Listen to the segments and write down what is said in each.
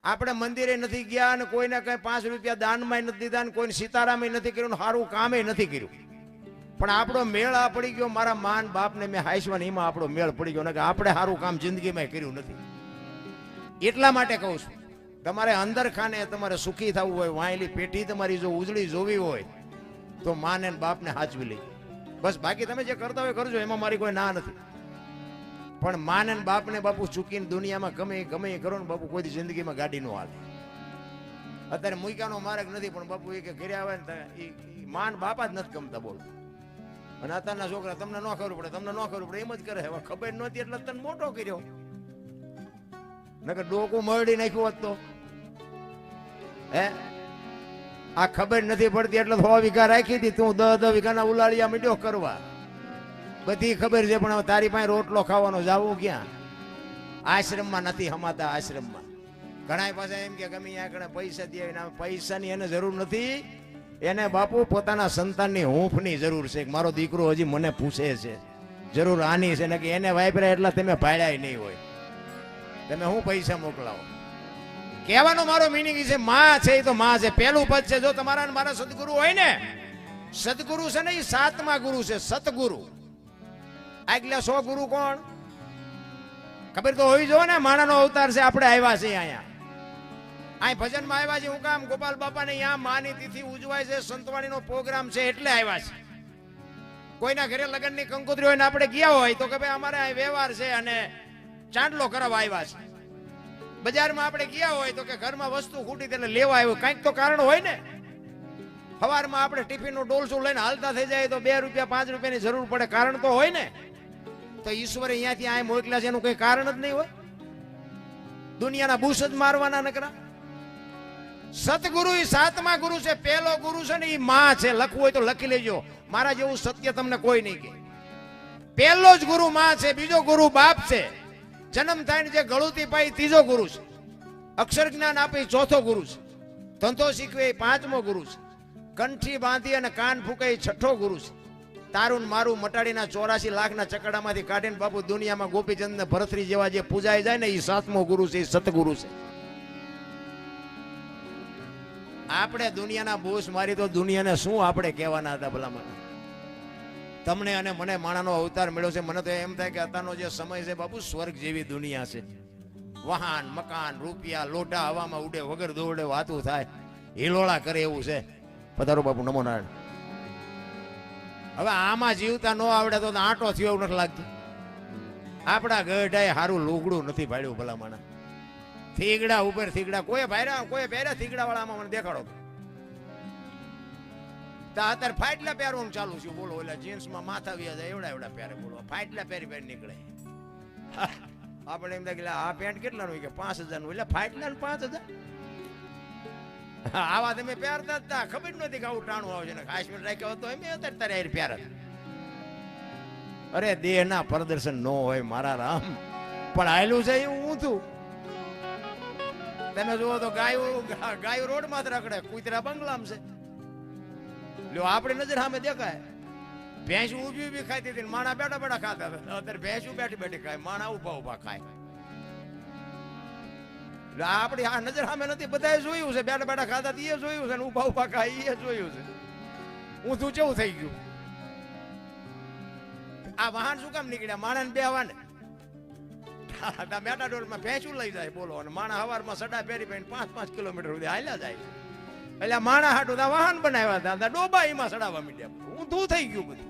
આપણે મંદિરે નથી ગયા અને કોઈને કઈ 5 રૂપિયા દાનમાં નથી દીધા ને કોઈને સીતારામે નથી કર્યું, સારું કામે નથી કર્યું, પણ આપણો મેળ આ પડી ગયો. મારા માન બાપને મેં હાઈસવાન એમાં આપણો મેળ પડી ગયો કે આપણે સારું કામ જિંદગીમાં કર્યું નથી. એટલા માટે કહું છું, તમારે અંદર ખાને તમારે સુખી થવું હોય, વાયેલી પેટી તમારી જો ઉજળી જોવી હોય તો માને બાપને હાચવી લેજો બસ. બાકી તમે જે કરતા હોય કરજો, એમાં મારી કોઈ ના નથી. પણ માને બાપને બાપુ ચૂકીને દુનિયામાં ગમે કરો ને બાપુ, કોઈ જિંદગીમાં ગાડી નો હાલે. અત્યારે મુઈકાનો માર્ગ નથી, પણ બાપુ એ કે ઘરે આવે ને માન બાપા જ નથી ગમતા, બોલો. અને અત્યારના છોકરા તમને ન ખબર પડે, તમને ન ખબર પડે એમ જ કરે. હવે ખબર નહોતી એટલે તને મોટો કર્યો, નકર ડોકું મરડી નાખ્યું હોત તો. હે આ ખબર નથી પડતી એટલે 100 વીઘા રાખી હતી, તું 10 વીઘાના ઉલાળિયા મીડ્યો કરવા. બધી ખબર છે, પણ તારી પાસે રોટલો ખાવાનો જાવું ક્યાં? આશ્રમમાં નથી હમાતા. આશ્રમમાં ઘણા પાસે એમ કે ગમે ત્યાં પૈસા દે, પૈસાની એને જરૂર નથી. એને બાપુ પોતાના સંતાનની હૂંફની જરૂર છે. મારો દીકરો હજી મને પૂછે છે, જરૂર આની છે ને કે એને વાપર્યા એટલા તમે ભાડ્યા નહીં હોય, તમે હું પૈસા મોકલાવો. કહેવાનો મારો મિનિંગ છે, માં છે એ તો માં છે. પહેલું પદ છે, જો તમારા મારા સદગુરુ હોય ને, સદગુરુ છે ને એ 7મા ગુરુ છે, સતગુરુ. આગલા 100 ગુરુ કોણ ખબર તો હોવી જો ને. માણાનો અવતાર છે, આપણે આવ્યા છીએ અહીંયા. અહીં ભજનમાં આવ્યા છે. હું કામ ગોપાલ બાપાને અહીંયા માની તિથિ ઉજવાય છે, સંતવાણીનો પ્રોગ્રામ છે એટલે આવ્યા છે. કોઈના ઘરે લગ્નની કંકોત્રી હોય ને આપણે ગયા હોય તો કે ભાઈ અમારે અહીં વ્યવહાર છે અને ચાંદલો કરાવવા આવ્યા છે. બજારમાં આપણે ગયા હોય તો કે ઘરમાં વસ્તુ ખૂટી એટલે લેવા આવ્યો, કંઈક તો કારણ હોય ને. સવારમાં આપણે ટિફિનનું ડોલસું લઈને હાલતા થઈ જાય તો 2 રૂપિયા 5 રૂપિયાની જરૂર પડે, કારણ તો હોય ને. તો ઈશ્વરે અહીંયાથી આ મોકલ્યા છે એનું કોઈ કારણ જ નહીં હોય. દુનિયાના બુશ જ મારવાના નકરા. સતગુરુ એ 7મા ગુરુ છે. પહેલો ગુરુ છે ને એ માં છે. લખવું હોય તો લખી લેજો, મારા જેવું સત્ય તમને કોઈ નહીં કહે. પહેલો જ ગુરુ માં છે, બીજો ગુરુ બાપ છે. જન્મ થાય ને જે ગળુતી પાઈ 3જો ગુરુ છે. અક્ષર જ્ઞાન આપે 4થો ગુરુ છે. ધંધો શીખવે 5મો ગુરુ છે. કંઠી બાંધી અને કાન ફૂંકે 6ઠો ગુરુ છે. તારું મારું મટાડીના 84 લાખના ચકડામાંથી કાઢીને બાપુ દુનિયામાં ગોપીચંદ ને ભરતરી જેવા જે પૂજાય જાય ને એ 7મો ગુરુ છે, એ સતગુરુ છે. આપણે દુનિયાના બોસ મારી તો દુનિયાને શું આપણે કહેવાના હતા ભલામણ. તમને અને મને માણાનો અવતાર મળ્યો છે. મને તો એમ થાય કે અત્યારનો જે સમય છે બાપુ સ્વર્ગ જેવી દુનિયા છે. વાહન મકાન રૂપિયા લોટા હવામાં ઉડે, વગર દોડે વાતું થાય, હિલોળા કરે એવું છે. પધારો બાપુ, નમો નારાયણ. હવે આમાં જીવતા ન આવડે તો આંટો થયો એવું નથી લાગતું. આપણા ગઢાએ સારું લુગડું નથી ભાડ્યું ભલામણ. થીગડા ઉપર થીગડા કોઈ પહેર્યા થીગડા વાળામાં મને દેખાડો તો. અત્યારે ફાટલા પહેરવાનું ચાલુ છે, બોલો. ઓલા જીન્સમાં માથા વ્યા જાય એવડા પહેરે, બોલો. ફાટલા પહેરી નીકળે. આપણે એમ થાય કે આ પેન્ટ કેટલાનું હોય કે 5000 નું, એટલે ફાટલા 5000. આવા તમે પહેરતા જ તા, ખબર નથી કે આવું ટાણું આવશે ને. કાશ્મીર રાખ્યો હતો એમ અત્યારે પહેરત. અરે દેહના પ્રદર્શન ન હોય મારા રામ, પણ આયલું છે એવું ઊંધું. તમે જુઓ તો ગાયો રોડમાં જ રખડે, કૂતરા બંગલામ છે. લ્યો આપણી નજર સામે દેખાય. ભેંસ ઊભી ખાતી હતી, માણા બેઠા ખાતા હતા. અત્યારે ભેંસું બેઠી ખાય, માણા ઉભા ખાય. આપડી આ નજર સામે નથી, બધા જોયું છે. બેઠા ખાતા એ જોયું છે, ઉભા ખાય એ જોયું છે. ઊંધું કેવું થઈ ગયું. આ વાહન શું કામ નીકળ્યા? માણસ બેહવાને મેટાડોરમાં ભેંસું લઈ જાય, બોલો. અને માણા હવારમાં સડા પહેરી 5-5 કિલોમીટર સુધી હાલ્યા જાય. એટલે માણા હાટું વાહન બનાવ્યા હતા, ડોબા એમાં સડાવવા માંડ્યા. ઊંધું થઈ ગયું બધું.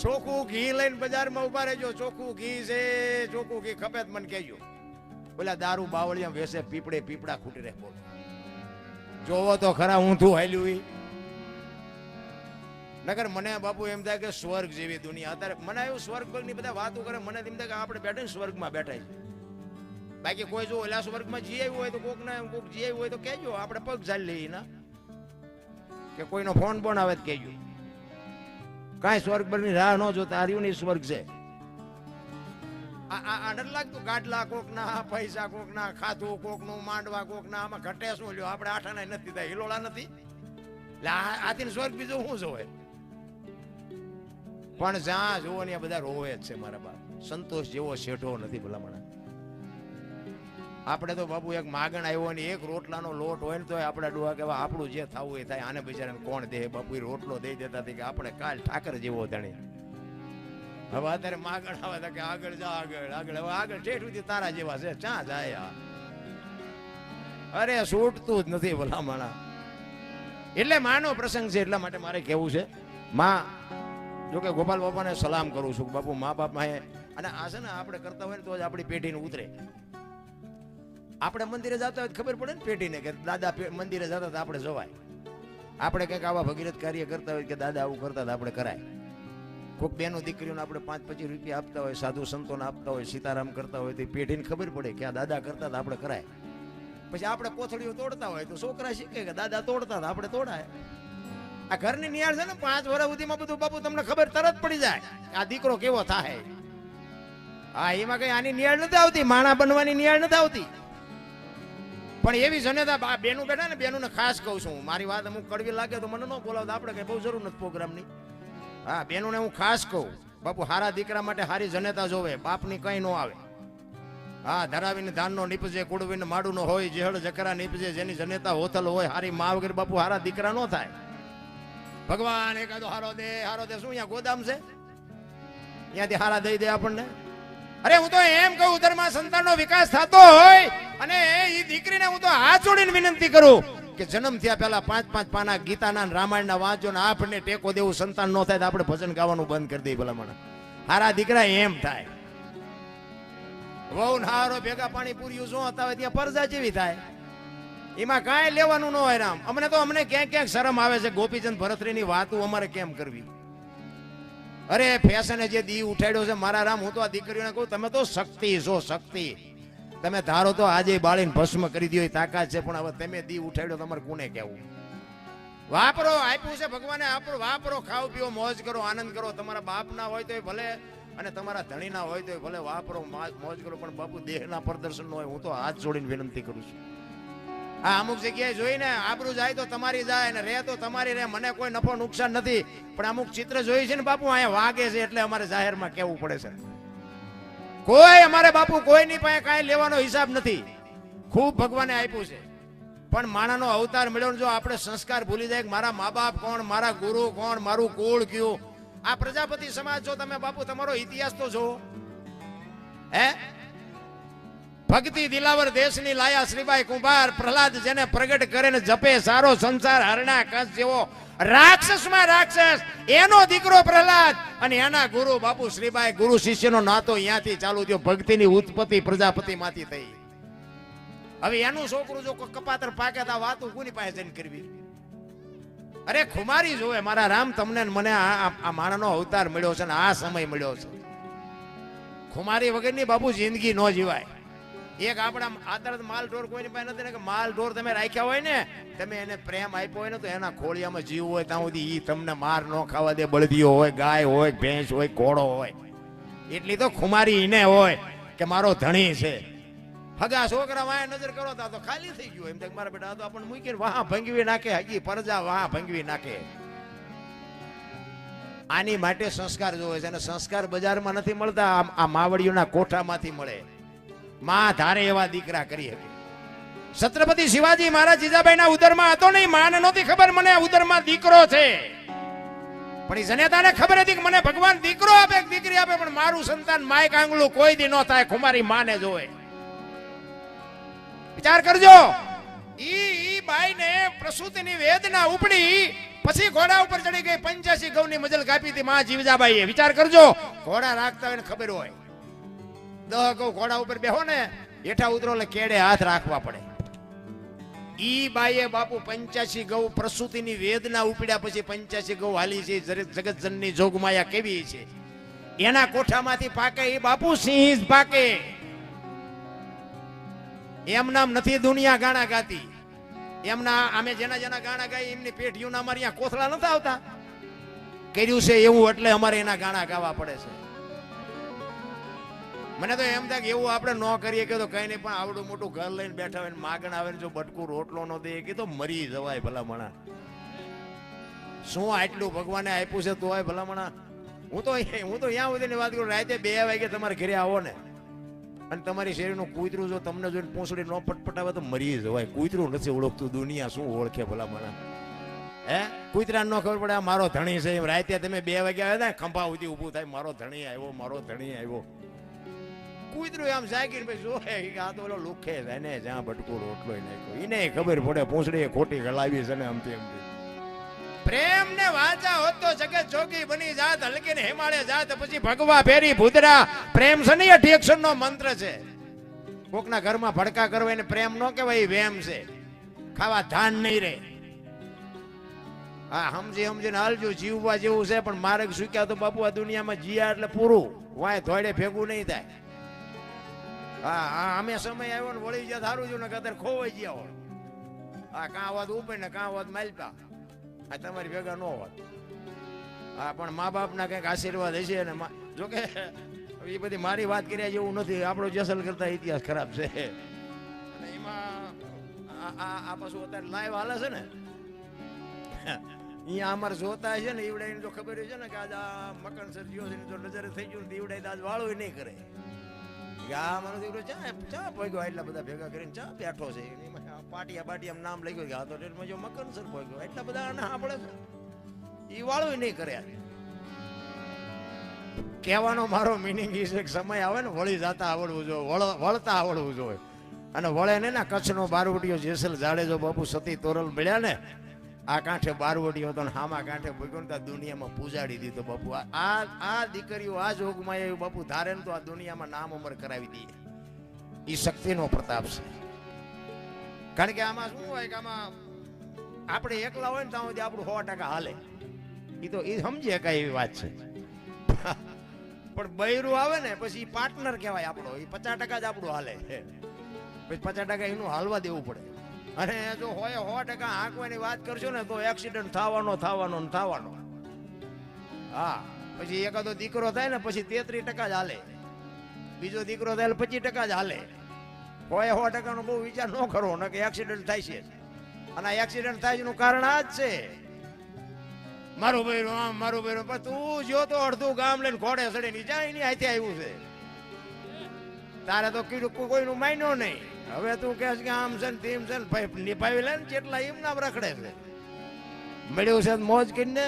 ચોખ્ખું ઘી લઈને બજારમાં ઉભા રહેજો. ચોખ્ખું ઘી છે, ચોખ્ખું ઘી ખપે મને કહેજો. પેલા દારૂ બાવળિયા વેસે પીપળા ખૂટી રહે, બોલો. જોવો તો ખરા ઊંધું હાલ્યું. નગર મને બાપુ એમ થાય કે સ્વર્ગ જેવી દુનિયા. અત્યારે મને એવું સ્વર્ગ ની બધા વાતો કરે, મને એમ થાય કે આપણે બેઠા સ્વર્ગમાં બેઠા છે. બાકી કોઈ જો ઓલા સ્વર્ગમાં જી આવ્યું હોય તો કોક જી આવ્યું હોય તો કહેજો, આપણે પગ ઝાલી લઈએ ના, કે કોઈનો ફોન પણ આવે તો કહેજો. કાંઈ સ્વર્ગ ની રાહ ન જોતા, આર્યું ની સ્વર્ગ છે. આ નથી લાગતું ગાડલા કોક ના, પૈસા કોક ના, ખાતું કોક નું, માંડવા કોક ના, આમાં ઘટે શું? લ્યો આપણે આઠાના નથી થાય, હિલોળા નથી. એટલે આથી સ્વર્ગ બીજું શું જોવે? પણ જ્યાં જોવો ને બધા રોવે જ છે મારા બાપ. સંતોષ જેવો શેઠો નથી ભલામણ. આપણે તો બાપુ એક માગણ આવ્યો ને એક રોટલાનો લોટ હોય ને તો આપણે ડોહા કહેવા આપણું જે થવું એ થાય, આને બિચારાને કોણ દે બાપુ, એ રોટલો દઈ દેતા કે આપણે કાલ ઠાકર જેવો ધણી. હવે અત્યારે માગણ આવે કે આગળ જા આગળ આગળ, હવે આગળ ઠેઠ સુધી તારા જેવા છે, ચા જાય. અરે છૂટતું જ નથી ભલામણા. એટલે માનો પ્રસંગ છે એટલા માટે મારે કેવું છે, માં જોકે ગોપાલ બાપાને સલામ કરું છું બાપુ, મા બાપ માં. અને આ છે ને આપણે કરતા હોય ને તો જ આપણી પેઢીને ઉતરે. આપણે મંદિરે જતા હોય ખબર પડે ને પેઢીને કે દાદા મંદિરે જતા હતા આપણે જવાય. આપણે કંઈક આવા ભગીરથ કાર્ય કરતા હોય કે દાદા આવું કરતા હતા આપણે કરાય. કોઈક બેનો દીકરીઓને આપણે 5-25 રૂપિયા આપતા હોય, સાધુ સંતોને આપતા હોય, સીતારામ કરતા હોય તો પેઢીને ખબર પડે કે આ દાદા કરતા હતા આપણે કરાય. પછી આપણે કોથળીઓ તોડતા હોય તો છોકરા શીખે કે દાદા તોડતા હતા આપણે તોડાય. આ ઘરની નિયાળ છે ને 5 વર્ષ સુધીમાં બધું બાપુ તમને ખબર તરત પડી જાય આ દીકરો કેવો થાય. હા, એમાં કઈ આની નિયાળ નથી આવતી, માણા બનવાની નિયાળ નથી આવતી. પણ એવી જનેતા બેનું બેઠા ને, બેનું ખાસ કહું છું, મારી વાત અમુક કડવી લાગે તો મને ન બોલાવતા, આપણે કઈ બહુ જરૂર નથી પ્રોગ્રામની. હા, બેનું હું ખાસ કહું બાપુ, હારા દીકરા માટે હારી જનેતા જોવે, બાપની કઈ ન આવે. હા, ધરાવીને ધાનનો નીપજે, કુડવીને માડુનો હોય, જેહળ જકરા નીપજે, જેની જનેતા હોતલ હોય, હારી મા વગર બાપુ હારા દીકરા ન થાય. ભગવાન એકાદો હારો દે શું અહીંયા ગોદામ છે, ત્યાંથી હારા દઈ દે આપણને. અરે હું તો એમ કહું, ઉદરમાં સંતાનનો વિકાસ થતો હોય અને એ દીકરીને હું તો હાથ જોડીને વિનંતી કરું કે જન્મ થયા પહેલા 5-5 પાના ગીતાના રામાયણના વાંચો ને આપણને ટેકો દેવું સંતાન ન થાય તો આપણે ભજન ગાવાનું બંધ કરી દઈએ. ભલામણ હારા દીકરા એમ થાય. વહુ હારો ભેગા પાણી પૂર્યું શું હતા હોય ત્યાં પરજા જેવી થાય, એમાં કાંઈ લેવાનું ન હોય. રામ અમને ક્યાંક ક્યાંક શરમ આવે છે ગોપીચંદ ભરતરીની વાતો અમારે કેમ કરવી. અરે ફેશને જે દી ઉઠાડ્યો છે મારા રામ, હું તો આ દીકરીઓને કહું તમે તો શક્તિ છો, શક્તિ. તમે ધારો તો આજે બાળીને ભસ્મ કરી દો તાકાત છે, પણ હવે તમે દી ઉઠાડ્યો તમારે કોને કહેવું. વાપરો, આપ્યું છે ભગવાને, વાપરો, ખાઓ પીઓ, મોજ કરો, આનંદ કરો. તમારા બાપ ના હોય તો ભલે અને તમારા ધણી ના હોય તો ભલે, વાપરો, મોજ કરો, પણ બાપુ દેહના પ્રદર્શન ન હોય. હું તો હાથ જોડીને વિનંતી કરું છું. આ અમુક જગ્યાએ જોઈને આબરૂ જાય તો તમારી જાય ને રહે તો તમારી રહે, મને કોઈ નફો નુકસાન નથી. પણ અમુક ચિત્ર જોઈ છે ને બાપુ અહીંયા વાગે છે એટલે અમારે જાહેરમાં કેવું પડે છે. કોઈ અમારે બાપુ કોઈની પાસે કાંઈ લેવાનો હિસાબ નથી, ખૂબ ભગવાને આપ્યું છે. પણ માણાનો અવતાર મળ્યો, જો આપણે સંસ્કાર ભૂલી જાય કે મારા મા બાપ કોણ, મારા ગુરુ કોણ, મારું કુળ કયું. આ પ્રજાપતિ સમાજ જો તમે બાપુ તમારો ઇતિહાસ તો જો. હે ભક્તિ દિલાવર દેશની લાયા શ્રીબાઈ કુંભાર, પ્રહલાદ જેને પ્રગટ કરે ને જપે સારો સંસાર, હરણા કંસ જેવો રાક્ષસમાં રાક્ષસ, એનો દીકરો પ્રહલાદ અને એના ગુરુ બાપુ શ્રીબાઈ. ગુરુ શિષ્યનો નાતો અહીંયાથી ચાલુ થયો, ભક્તિની ઉત્પત્તિ પ્રજાપતિ માંથી થઈ. હવે એનું છોકરું જો કપાતર પાકે તો વાતો કોની પાસે જઈને કરવી. અરે ખુમારી જોવે મારા રામ, તમને મને આ માણાનો અવતાર મળ્યો છે ને આ સમય મળ્યો છે. ખુમારી વગરની બાપુ જિંદગી ન જીવાય. એક આપણા આદર્શ માલ ઢોર કોઈની પાસે નથી ને, કે માલ ઢોર તમે રાખ્યા હોય ને, તમે એને પ્રેમ આપ્યો હોય ને તો એના ખોળિયામાં જીવ હોય ત્યાં સુધી ઈ તમને માર ન ખાવા દે. બળદીઓ હોય, ગાય હોય, ભેંસ હોય, ઘોડો હોય, એટલી તો ખુમારી એને હોય કે મારો ધણી છે. હગા છોકરા વાય નજર કરો તો ખાલી થઈ ગયું, એમ કે મારા બેટા તો આપણને મૂકીને વાહ ભંગવી નાખે, હગી પરજા વાહ ભંગવી નાખે. આની માટે સંસ્કાર જોવે છે, અને સંસ્કાર બજારમાં નથી મળતા, આ માવડીઓના કોઠામાંથી મળે. માં ધારે એવા દીકરા કરી શકે. છત્રપતિ શિવાજી મહારાજ જીજાબાઈના ઉદરમાં હતો નહીં, માને નહોતી ખબર મને ઉદરમાં દીકરો છે, પણ એ જનેતાને ખબર હતી કે મને ભગવાન દીકરો આપે દીકરી આપે, પણ મારું સંતાન માયક આંગળું કોઈ દી ન થાય. ખુમારી માને જોવે. વિચાર કરજો, ઈ બાઈને પ્રસૂતિની વેદના ઉપડી, પછી ઘોડા ઉપર ચડી ગઈ, 85 ગૌની મજલ કાપી હતી માં જીવજાબાઈએ. વિચાર કરજો, ઘોડા રાખતા હોય ને ખબર હોય 10 ગૌ ઘોડા ઉપર બેહો ને, હેઠા ઉતરો એટલે કેડે હાથ રાખવા પડે. ઈ બાઈએ બાપુ 85 ગૌ પ્રસૂતિની વેદના ઉપડ્યા પછી 85 ગૌ હાલી છે. જગતજનની જોગમાયા કેવી છે, એના કોઠામાંથી પાકે એ બાપુ સિંહ પાકે. એમ નામ નથી દુનિયા ગાણા ગાતી. એમના અમે જેના જેના ગાણા ગાઈ એમની પેઢીઓના અમારે અહીંયા કોથળા નથી આવતા. કર્યું છે એવું એટલે અમારે એના ગાણા ગાવા પડે છે. મને તો એમ થાય કે એવું આપણે ન કરીએ કે તો કઈ નહીં, પણ આવડું મોટું ઘર લઈને બેઠા હોય, માગણ આવે ને જો બટકું રોટલો ન દે કે તો મરી જવાય ભલામણા. શું આટલું ભગવાને આપ્યું છે તો હોય ભલામણા. હું તો અહીંયા સુધીની વાત કરું, રાતે 2 વાગે તમારે ઘરે આવો ને, અને તમારી શેરીનું કૂતરું જો તમને જોઈને પૂંછડી ન પટપટાવે તો મરી જવાય. કૂતરું નથી ઓળખતું, દુનિયા શું ઓળખે ભલા મને? હે, કૂતરા ન ખબર પડે મારો ધણી છે. રાતે તમે 2 વાગ્યા આવ્યા ને ખંભા સુધી ઊભું થાય, મારો ધણી આવ્યો, મારો ધણી આવ્યો. કૂતરું આમ જાગીને ભાઈ જોયે કે આ તો ઓલો લુખે છે ને જ્યાં બટકું રોટલો નાખ્યો, એને ખબર પડે પૂંછડી ખોટી ગળાવી છે ને આમથી આમથી. પ્રેમ ને વાંચા હોત તો જગત જોગી બની જાત, હલકે ને હિમાલય જાત, પછી ભગવા ફેરી ભૂતરા. પ્રેમ છે ને અઠ્યક્ષર નો મંત્ર છે. કોકના ઘરમાં ભડકા કરવા એને પ્રેમ નો કહેવાય, વેમ છે. ખાવા ધાન નહીં રે. હા, સમજીને હાલજો, જીવવા જેવું છે પણ માર્ગ સુક્યા તો બાપુ આ દુનિયામાં જીયા એટલે પૂરું, વાય ધોડે ભેગું નહીં થાય. હા, અમે સમય આવ્યો ને વળી ગયા સારું છું ને કદાચ ખોવાઈ ગયા હોય. હા, કાં વાત ઉપર ને કાં વાત માલપા, આ તમારી ભેગા ન હોત. હા, પણ મા બાપના કંઈક આશીર્વાદ હશે ને. જોકે એ બધી મારી વાત કર્યા જેવું નથી, આપણો જેસલ કરતા ઇતિહાસ ખરાબ છે. અને એમાં આ પાછું અત્યારે લાઈવ હાલે છે ને, અહીંયા અમારે જોતા છે ને ઈવડાઈને તો ખબર છે ને કે આજ આ મકન સર્જ્યો છે તો નજરે થઈ ગયું ને ઈવડાઈ આજ વાળું નહીં કરે. આ મારો દીકરો ચા પહોંચ્યો, એટલા બધા ભેગા કરીને ચા બેઠો છે. પાટિયા બાટિયા નામ લઈ ગયો કે આ તો જો મકન સર પહોંચ્યો, એટલા બધા સાંભળે છે, એ વાળું નહીં કરે. કહેવાનો મારો મિનિંગ એ છે કે સમય આવે ને વળી જતા આવડવું જોઈએ, વળતા આવડવું જોઈએ. અને વળે ને ના કચ્છનો બારવટીયો જેસલ જાડેજો બાપુ સતી તોરલ મળ્યા ને, આ કાંઠે બારવટીયો હતો ને હામા કાંઠે ભગવંતા દુનિયામાં પૂજાડી દીધો બાપુ. આ દીકરીઓ આ જોગમાં આવ્યું બાપુ, ધારે ને તો આ દુનિયામાં નામ અમર કરાવી દઈએ. એ શક્તિનો પ્રતાપ છે. કારણ કે આમાં શું હોય કે આમાં આપણે એકલા હોય ને ત્યાં સુધી આપણું 100% હાલે, એ તો એ સમજી શકાય એવી વાત છે. પણ બૈરું આવે ને પછી પાર્ટનર કહેવાય આપણો, એ 50% જ આપણું હાલે, પછી 50% એનું હાલવા દેવું પડે. અને જો હોય 100% હાંકવાની વાત કરશો ને તો એક્સિડન્ટ થવાનો. હા, પછી એકાદો દીકરો થાય ને પછી 33% જ હાલે, બીજો દીકરો થાય 25% જ હાલે. હોય 100% નો બહુ વિચાર ન કરો ને કે એક્સિડન્ટ થાય છે. અને આ એક્સિડન્ટ થાય એનું કારણ આ જ છે, મારું બૈરું આમ મારું બૈરું. પણ તું જો તો અડધું ગામ લઈને ઘોડે ચડી ની જાય એની હાથે આવ્યું છે, તારે તો કીધું કોઈનું માન્યો નહીં. હવે તું કહે કે આમ છે ને તેમ છે ને નિભાવી લે ને જેટલા એમ નામ રખડે છે. મળ્યું છે મોજ કરીને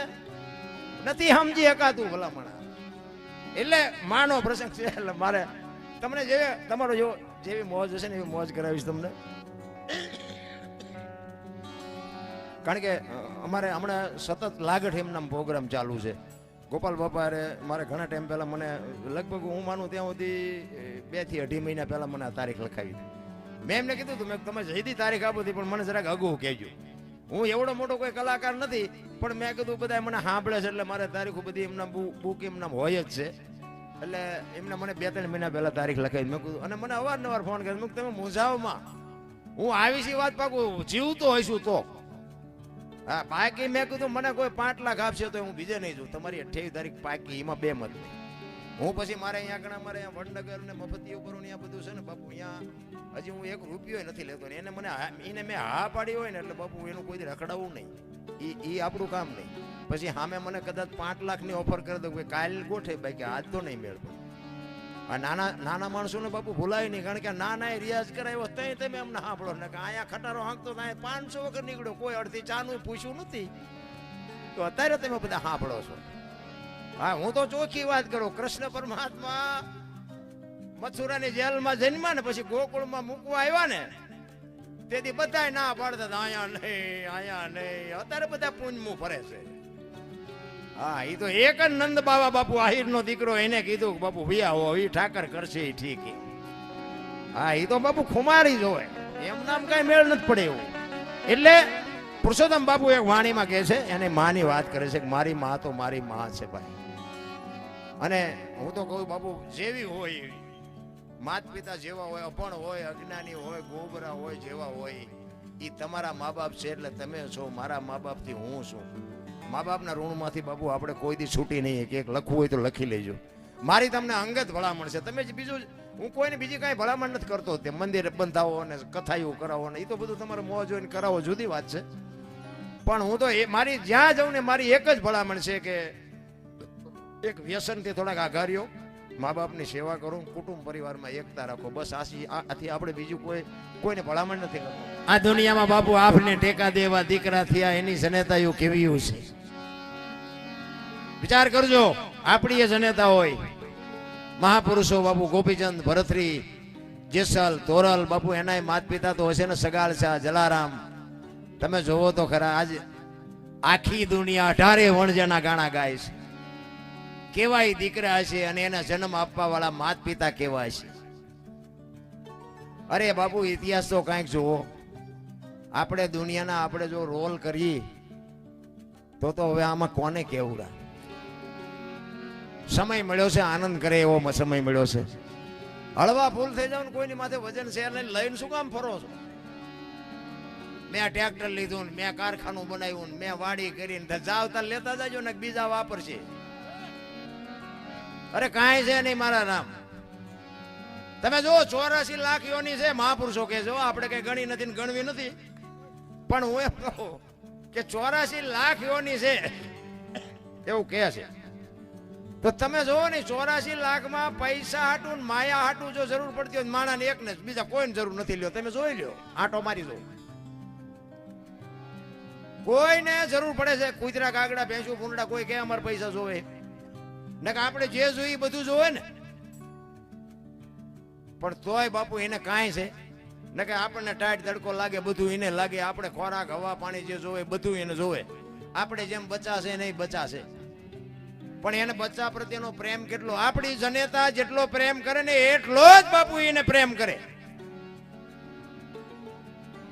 નથી સમજી શકાતું ભલામણા. એટલે માનો પ્રસંગ છે, એટલે મારે તમને તમારો જેવી મોજ હશે ને એવી મોજ કરાવીશ તમને. કારણ કે અમારે હમણાં સતત લાગઠ એમના પ્રોગ્રામ ચાલુ છે. ગોપાલ બાપા મારે ઘણા ટાઈમ પહેલા મને લગભગ હું માનું ત્યાં સુધી 2 થી 2.5 મહિના પહેલા મને આ તારીખ લખાવી હતી. મેં એમને કીધું હતું, મેં તમે જઈદી તારીખ આપો હતી પણ મને જરાક અઘું કહેજો. હું એવડો મોટો કોઈ કલાકાર નથી, પણ મેં કીધું બધા મને સાંભળે છે એટલે મારે તારીખો બધી એમના બુક એમના હોય જ છે. એટલે એમને મને 2-3 મહિના પહેલા તારીખ લખાવી. મેં કીધું, અને મને અવારનવાર ફોન કર્યો, તમે મૂંઝાવમાં હું આવી છી વાત પાકું જીવતો હોઈશું તો. હા, બાકી મેં કીધું મને કોઈ 5 લાખ આપશે તો હું બીજે નહીં જોઉં. તમારી 28 તારીખ પાકી, એમાં 2 મત નહીં. હું પછી મારે અહીંયા આગળ અમારે વડનગર ને મફતીઓ પર અહીંયા બધું છે ને બાપુ, અહીંયા હજી હું 1 રૂપિયો નથી લેતો ને. એને મેં હા પાડી હોય ને એટલે બાપુ એનું કોઈ રખડાવવું નહીં, એ આપણું કામ નહીં. પછી સામે મને કદાચ 5 લાખની ઓફર કરી દો કે કાલ ગોઠે, બાકી આજ તો નહીં મેળવો. આ નાના માણસોને બાપુ ભૂલાય નહીં, કારણ કે નાના રિયાઝ કરાવ્યો તઈ તમે એમને સાંભળો ને કે અહીંયા ખટારો હાંકતો ત્યાં 500 વખત નીકળ્યો, કોઈ અડધી ચાનું પૂછ્યું નથી. તો અત્યારે તમે બધા સાંભળો છો. હા, હું તો ચોખ્ખી વાત કરું, કૃષ્ણ પરમાત્મા મથુરાની જેલમાં જન્મ્યા ને પછી ગોકુળમાં મૂકવા આવ્યા ને તેથી બધા ના પાડતા અહીંયા નહીં. અત્યારે બધા પૂંજમું ફરે છે. હા, એ તો એક જ નંદ બાપુ આહિર નો દીકરો, એને કીધું બાપુ ભૈયા હો એ ઠાકર કરશે એ ઠીક. હા, એ તો બાપુ ખુમારી જ હોય, એમ નામ કઈ મેળ નથી પડે એવું. એટલે પુરુષોત્તમ બાપુ એક વાણીમાં કહે છે, એને માની વાત કરે છે કે મારી માં તો મારી માં છે ભાઈ. અને હું તો કહું બાપુ જેવી હોય એવી, માત પિતા જેવા હોય, અભણ હોય, અજ્ઞાની હોય, ગોબરા હોય, જેવા હોય, એ તમારા મા બાપ છે એટલે તમે છો. મારા મા બાપથી હું છું. મા બાપના ઋણમાંથી બાપુ આપણે કોઈ દી છૂટી નહીં. કે એક લખવું હોય તો લખી લેજો. મારી તમને અંગત ભલામણ છે. તમે બીજું, હું કોઈને બીજી કાંઈ ભલામણ નથી કરતો. તે મંદિર બંધાવો અને કથાયું કરાવો ને એ તો બધું તમારે મોજ જોઈને કરાવો, જુદી વાત છે. પણ હું તો મારી જ્યાં જાઉં ને મારી એક જ ભલામણ છે કે એક વ્યસનથી થોડાક આઘાર્યો, મા બાપની સેવા કરો, કુટુંબ પરિવારમાં એકતા રાખો, બસ આથી આપણે બીજું કોઈને ભલામણ નથી કરતું. આ દુનિયામાં બાપુ આપને ટેકા દેવા દીકરા થયા એની જનેતાઓ કેવી છે વિચાર કરજો. આપણી એ જનેતા હોય મહાપુરુષો બાપુ ગોપીચંદ, ભરતરી, જેસલ, તોરલ બાપુ એના માત પિતા તો હશે ને, સગાળ શાહ, જલારામ. તમે જોવો તો ખરા આજ આખી દુનિયા 18 વણજાના ગાણા ગાય છે. કેવાય દીકરા હશે અને એના જન્મ આપવા વાળા માત પિતા કેવા છે. અરે બાપુ ઇતિહાસ તો કાંઈક જુઓ. આપણે દુનિયાના આપણે જો રોલ કરીએ તો હવે આમાં કોને કેવું? સમય મળ્યો છે આનંદ કરે એવો સમય મળ્યો છે. હળવા ફૂલ થઈ જાવ ને કોઈની માથે વજન શેર લઈને શું કામ ફરો છો? મેં ટ્રેક્ટર લીધું ને મેં કારખાનું બનાવ્યું ને મેં વાડી કરીને જાવતા લેતા જાજો ને બીજા વાપરશે. અરે કાંઈ છે નહીં મારા નામ. તમે જો 84 લાખ યોની છે મહાપુરુષો કે જો આપણે કઈ ગણી નથી ને ગણવી નથી, પણ હું એમ કહું કે 84 લાખ યોની છે એવું કે છે. તો તમે જોવો ને 84 લાખમાં પૈસા હાટું ને માયા હાટું જો જરૂર પડતી હોય માણાને એકને બીજા કોઈને જરૂર નથી. લ્યો તમે જોઈ લ્યો, આટો મારી જો, કોઈને જરૂર પડે છે કૂતરા, કાગડા, ભેંસું, ભૂંડા, કોઈ કે અમારે પૈસા જોવે ને કે આપણે જે જોઈએ બધું જોવે ને. પણ તોય બાપુ એને કાંઈ છે ને કે આપણને ટાઈટ તડકો લાગે બધું એને લાગે, આપણે ખોરાક, હવા, પાણી જે જોવે બધું એને જોવે. આપણે જેમ બચાશે નહીં બચાશે, પણ એને બચ્ચા પ્રત્યેનો પ્રેમ કેટલો, આપણી જનેતા જેટલો પ્રેમ કરે ને એટલો જ બાપુ એને પ્રેમ કરે.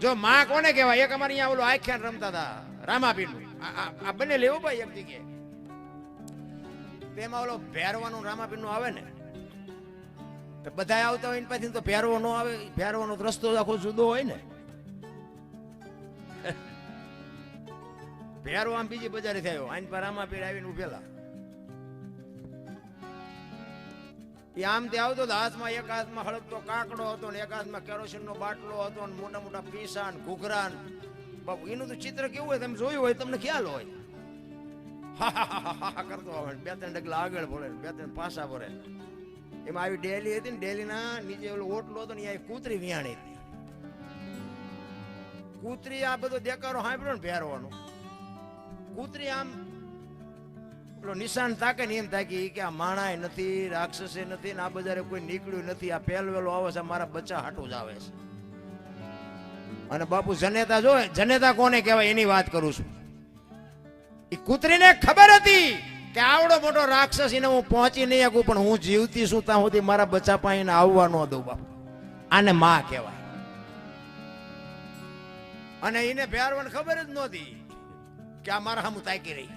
જો માં કોને કહેવાય? એક અમારે અહીંયા ઓલું આખ્યાન રમતા હતા રામાપીરનું, આ બંને લેવું ભાઈ એક જગ્યાએ, તેમાં ઓલો ભેરવાનું રામાપીરનું આવે ને, તો બધા આવતા હોય ને પછી તો ભેરવો નો આવે. ભેરવાનો રસ્તો આખો જુદો હોય ને. ભેરવો આમ બીજી બજારે થયો, આઈન પર રામાપીર આવીને ઉભેલા. એ આમ તે આવતો તો હાથમાં એક હાથમાં હળગતો કાકડો હતો ને એક હાથમાં કેરોસીનનો બાટલો હતો ને મોટા મોટા પીસા ને ઘૂઘરા. બાપુ એનું તો ચિત્ર કેવું હોય તમે જોયું હોય તમને ખ્યાલ હોય. હા કરતો આવે, 2-3 ડગલા આગળ ભરે, 2-3 પાસા ભરે. એમાં આવી ડેલી હતી ને, ડેલીના નીચે ઓલો ઓટલો હતો ને એ કૂતરી વિયાણી હતી. કૂતરી આ બધો દેકારો સાંભળ્યો ને ભેરવાનો, કૂતરી આમ નિશાન તાકે ને એમ તાકી કે આ માણાય નથી, રાક્ષસે નથી ને આ બજારે કોઈ નીકળ્યું નથી, આ પહેલવેલો આવે છે મારા બચ્ચા હાટું જ આવે છે. અને બાપુ જનેતા જો, જનેતા કોને કહેવાય એની વાત કરું છું. એ કૂતરીને ખબર હતી કે આવડો મોટો રાક્ષસ એને હું પહોંચી નહીં શકું, પણ હું જીવતી છું ત્યાં સુધી મારા બચ્ચા પાસે આવવા ન દઉં. બાપુ આને માં કહેવાય. અને એને ભેરવાને ખબર જ નહોતી કે આ મારા સામું તાકી રહી.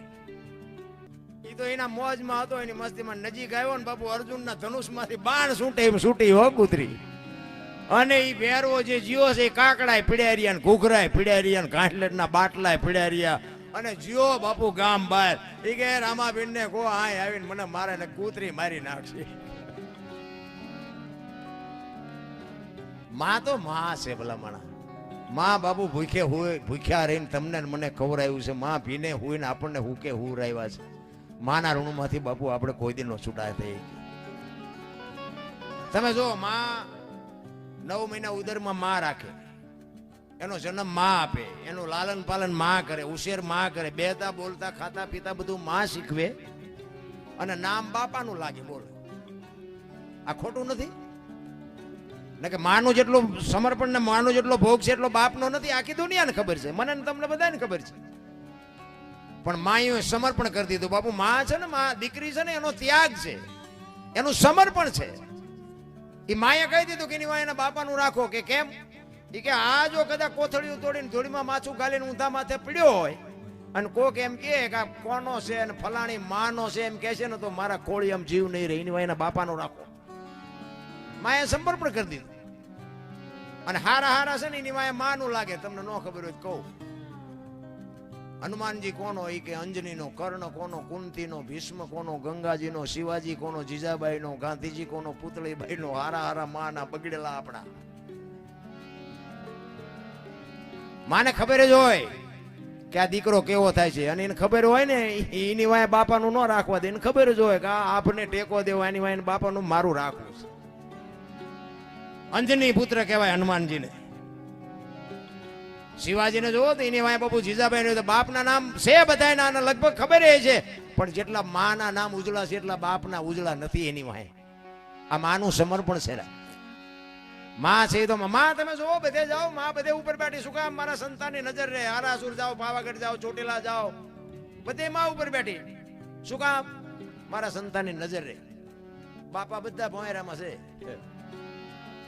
એ તો એના મોજમાં હતો, એની મસ્તીમાં નજીક આવ્યો ને બાપુ અર્જુનના ધનુષમાંથી બાણ છૂટી હો કૂતરી. અને એ ભેરવો જે જીવો છે એ કાકડાય પીડ્યા રહ્યા ને ઘૂઘરાય પીડ્યા રહ્યા ને ઘાટલેટના બાટલાય પીડ્યા રહ્યા. અને જીઓ બાપુ ગામ બહાર એ કે રામાબેન ને કો આય આવીને મને મારે ને કૂતરી મારી નાખશે. માં તો માં છે ભલા માણા. માં બાપુ ભૂખ્યા રહીને તમને મને ખવડાવ્યું છે. માં ભીને હુઈને આપણને હુકે હુરાવ્યા છે. માના ઋણમાંથી બાપુ આપણે કોઈ દિન નો છૂટાય થઈ. તમે જો માં 9 મહિના ઉદરમાં માં રાખે, એનો જન્મ માં આપે, એનું લાલન પાલન માં કરે, ઉછેર માં કરે, બેતા બોલતા ખાતા પીતા બધું માં શીખવે, અને નામ બાપાનું લાગે. બોલો આ ખોટું નથી ને? કે માનું જેટલું સમર્પણ ને માનું જેટલો ભોગ છે એટલો બાપનો નથી. આખી દુનિયાને ખબર છે, મને તમને બધાને ખબર છે. પણ માએ સમર્પણ કરી દીધું. બાપુ માં છે ને, માં દીકરી છે ને, એનો ત્યાગ છે, એનું સમર્પણ છે. એ માએ કહી દીધું કે એની વાય એના બાપાનું રાખો. કે કેમ? એ કે આ જો કદાચ કોથળીઓ તોડીને થોડીમાં માછું ગાલીને ઊંધા માથે પડ્યો હોય અને કોક એમ કે આ કોનો છે અને ફલાણી માનો છે એમ કે છે ને, તો મારા કોળી એમ જીવ નહીં રહે. એની વાય એના બાપાનું રાખો. માએ સમર્પણ કરી દીધું. અને હારા છે ને એની વાય માનું લાગે. તમને ન ખબર હોય કહું, હનુમાનજી કોનો? એ કે અંજનીનો. કર્ણ કોનો? કુંતીનો. ભીષ્મ કોનો? ગંગાજીનો. શિવાજી કોનો? જીજાબાઈનો. ગાંધીજી કોનો? પુતળીબાઈનો. હારા માના બગડેલા આપણા. માને ખબર જ હોય કે આ દીકરો કેવો થાય છે, અને એને ખબર હોય ને એની વાય બાપાનું ન રાખવા દે, એને ખબર જ હોય કે આપને ટેકો દેવો એની વાય બાપાનું મારું રાખવું છે. અંજની પુત્ર કહેવાય હનુમાનજીને. શિવાજીને જોવો તો એની વાય બાપુ જીજાભાઈ તો બાપના નામ છે બધાના, લગભગ ખબર છે, પણ જેટલા માના નામ ઉજળા છે એટલા બાપના ઉજળા નથી એની વાય. આ માનું સમર્પણ છે. માં છે તો માં તમે જોવો બધે જાઓ, માં બધે ઉપર બેઠી. શું કામ? મારા સંતાનની નજર રહે. આરાસુર જાઓ, પાવાગઢ જાઓ, ચોટીલા જાઓ, બધે માં ઉપર બેઠી. શું કામ? મારા સંતાનની નજર રહે. બાપા બધા ભોંયરામાં છે.